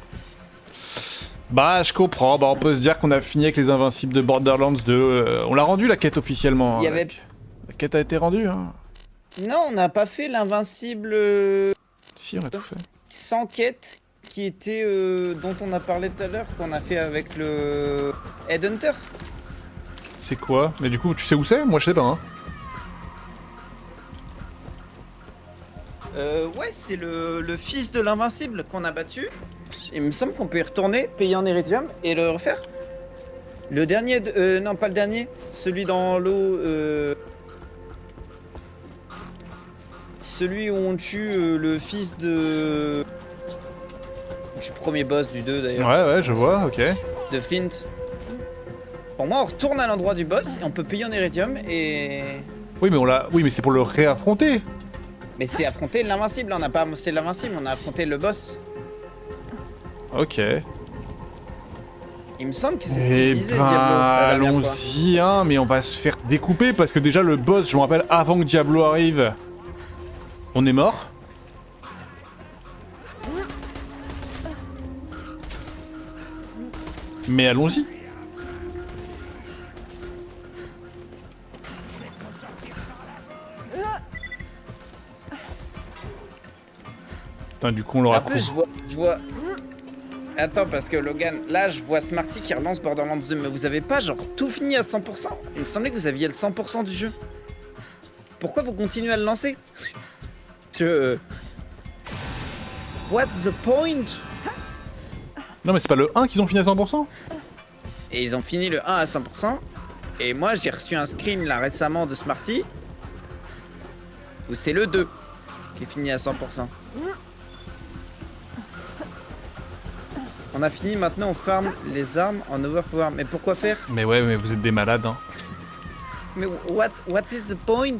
Bah je comprends, bah on peut se dire qu'on a fini avec les Invincibles de Borderlands 2. On l'a rendu la quête officiellement. Il y Hein, avait- mec. La quête a été rendue hein. Non, on n'a pas fait l'invincible Si on a tout fait. sans quête qui était dont on a parlé tout à l'heure, qu'on a fait avec le Headhunter. C'est quoi? Mais du coup tu sais où c'est? Moi je sais pas hein. Ouais, c'est le fils de l'invincible qu'on a battu. Il me semble qu'on peut y retourner, payer en Iridium et le refaire. Le dernier, non pas le dernier, celui dans l'eau, celui où on tue le fils de... Du premier boss du 2 d'ailleurs, Ouais je vois, ok. de Flint. Pour moi on retourne à l'endroit du boss et on peut payer en Iridium et... Oui mais on l'a. Oui mais c'est pour le réaffronter. Mais c'est affronter l'invincible, on n'a pas c'est l'invincible, on a affronté le boss. Ok. Il me semble que c'est ce qu'il Eh disait ben, Diablo la dernière fois. allons-y, hein, mais on va se faire découper parce que déjà le boss, je me rappelle, avant que Diablo arrive, on est mort. Mais allons-y. Putain, du coup on l'aura En plus, je vois... Attends, parce que Logan, là, je vois Smarty qui relance Borderlands 2, mais vous avez pas, genre, tout fini à 100%? Il me semblait que vous aviez le 100% du jeu. Pourquoi vous continuez à le lancer? What's the point? Non mais c'est pas le 1 qu'ils ont fini à 100%? Et ils ont fini le 1 à 100%, et moi, j'ai reçu un screen, là, récemment, de Smarty, où c'est le 2 qui est fini à 100%. On a fini, maintenant on farm les armes en overpower. Mais pourquoi faire? Mais ouais, mais vous êtes des malades, hein. Mais what is the point?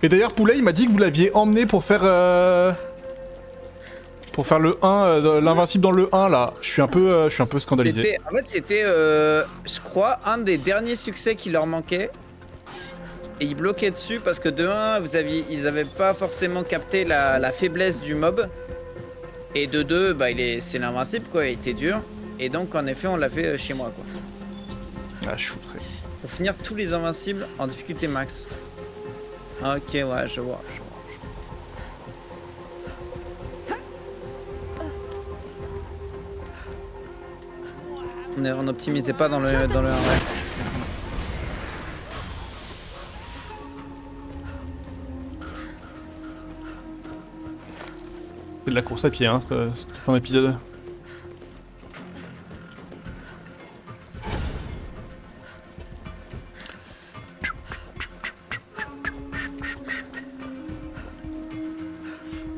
Et d'ailleurs, Poulet, il m'a dit que vous l'aviez emmené pour faire le 1, l'invincible dans le 1 là. Je suis un peu scandalisé. En fait, c'était, je crois, un des derniers succès qui leur manquait. Et ils bloquaient dessus parce que de 1, ils avaient pas forcément capté la faiblesse du mob. Et de 2, bah, c'est l'invincible quoi, il était dur. Et donc, en effet, on l'a fait chez moi quoi. Ah, je shootrai. Pour finir tous les invincibles en difficulté max. Ok, ouais, je vois. On n'optimisait pas dans le 1, ouais. C'est de la course à pied, hein, cette fin d'épisode.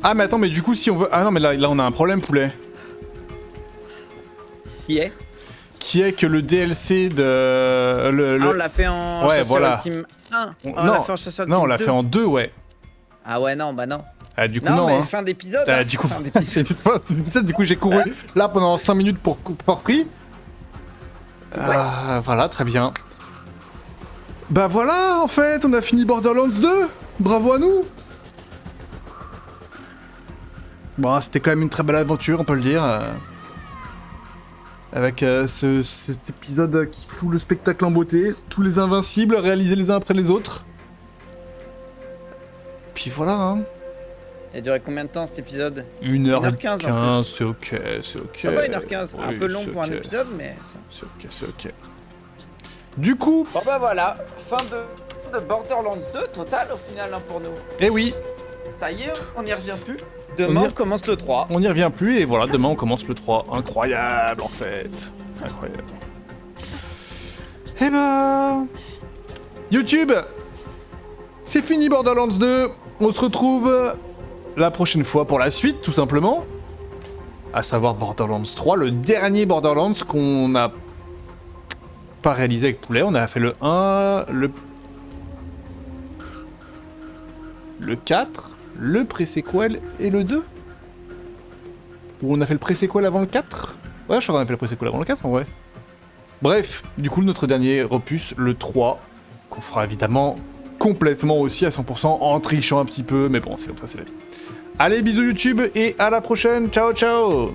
Ah mais attends, mais du coup si on veut... Ah non mais là on a un problème, Poulet. Qui est? Qui est que le DLC de... Ah, on l'a fait en Ouais, chasseur voilà. ultime 1. Non, On l'a fait en chasseur non, on ultime l'a 2. fait en 2, ouais. Ah ouais, non, bah non. Ah du coup Non, non, mais hein. fin d'épisode. Ah, hein. du coup, Fin d'épisode. c'est une fin d'épisode, du coup j'ai couru là pendant 5 minutes pour prix. Ah, voilà, très bien. Bah voilà, en fait, on a fini Borderlands 2. Bravo à nous. Bon, c'était quand même une très belle aventure, on peut le dire. Avec cet épisode qui fout le spectacle en beauté. Tous les invincibles réalisés les uns après les autres. Puis voilà, hein. Il a duré combien de temps cet épisode? 1h15, 1h15 en plus. c'est ok, c'est ok. Ça va, 1h15. Un Oui, peu long c'est pour un ok. épisode, mais. C'est ok, c'est ok. Du coup, Bon bah voilà, fin de Borderlands 2 total au final hein, pour nous. eh oui, Ça y est, on n'y revient plus. Demain on commence le 3. on n'y revient plus et voilà, demain on commence le 3. Incroyable en fait. Incroyable. Eh ben... YouTube, c'est fini Borderlands 2. On se retrouve la prochaine fois pour la suite, tout simplement. À savoir Borderlands 3, le dernier Borderlands qu'on n'a pas réalisé avec Poulet. On a fait le 1, le 4, le pré-sequel et le 2. Ou on a fait le pré-sequel avant le 4 ? Ouais, je crois qu'on a fait le pré-sequel avant le 4 en vrai. Bref, du coup, notre dernier opus, le 3, qu'on fera évidemment complètement aussi à 100% en trichant un petit peu, mais bon, c'est comme ça, c'est la vie. Allez, bisous YouTube et à la prochaine, ciao ciao.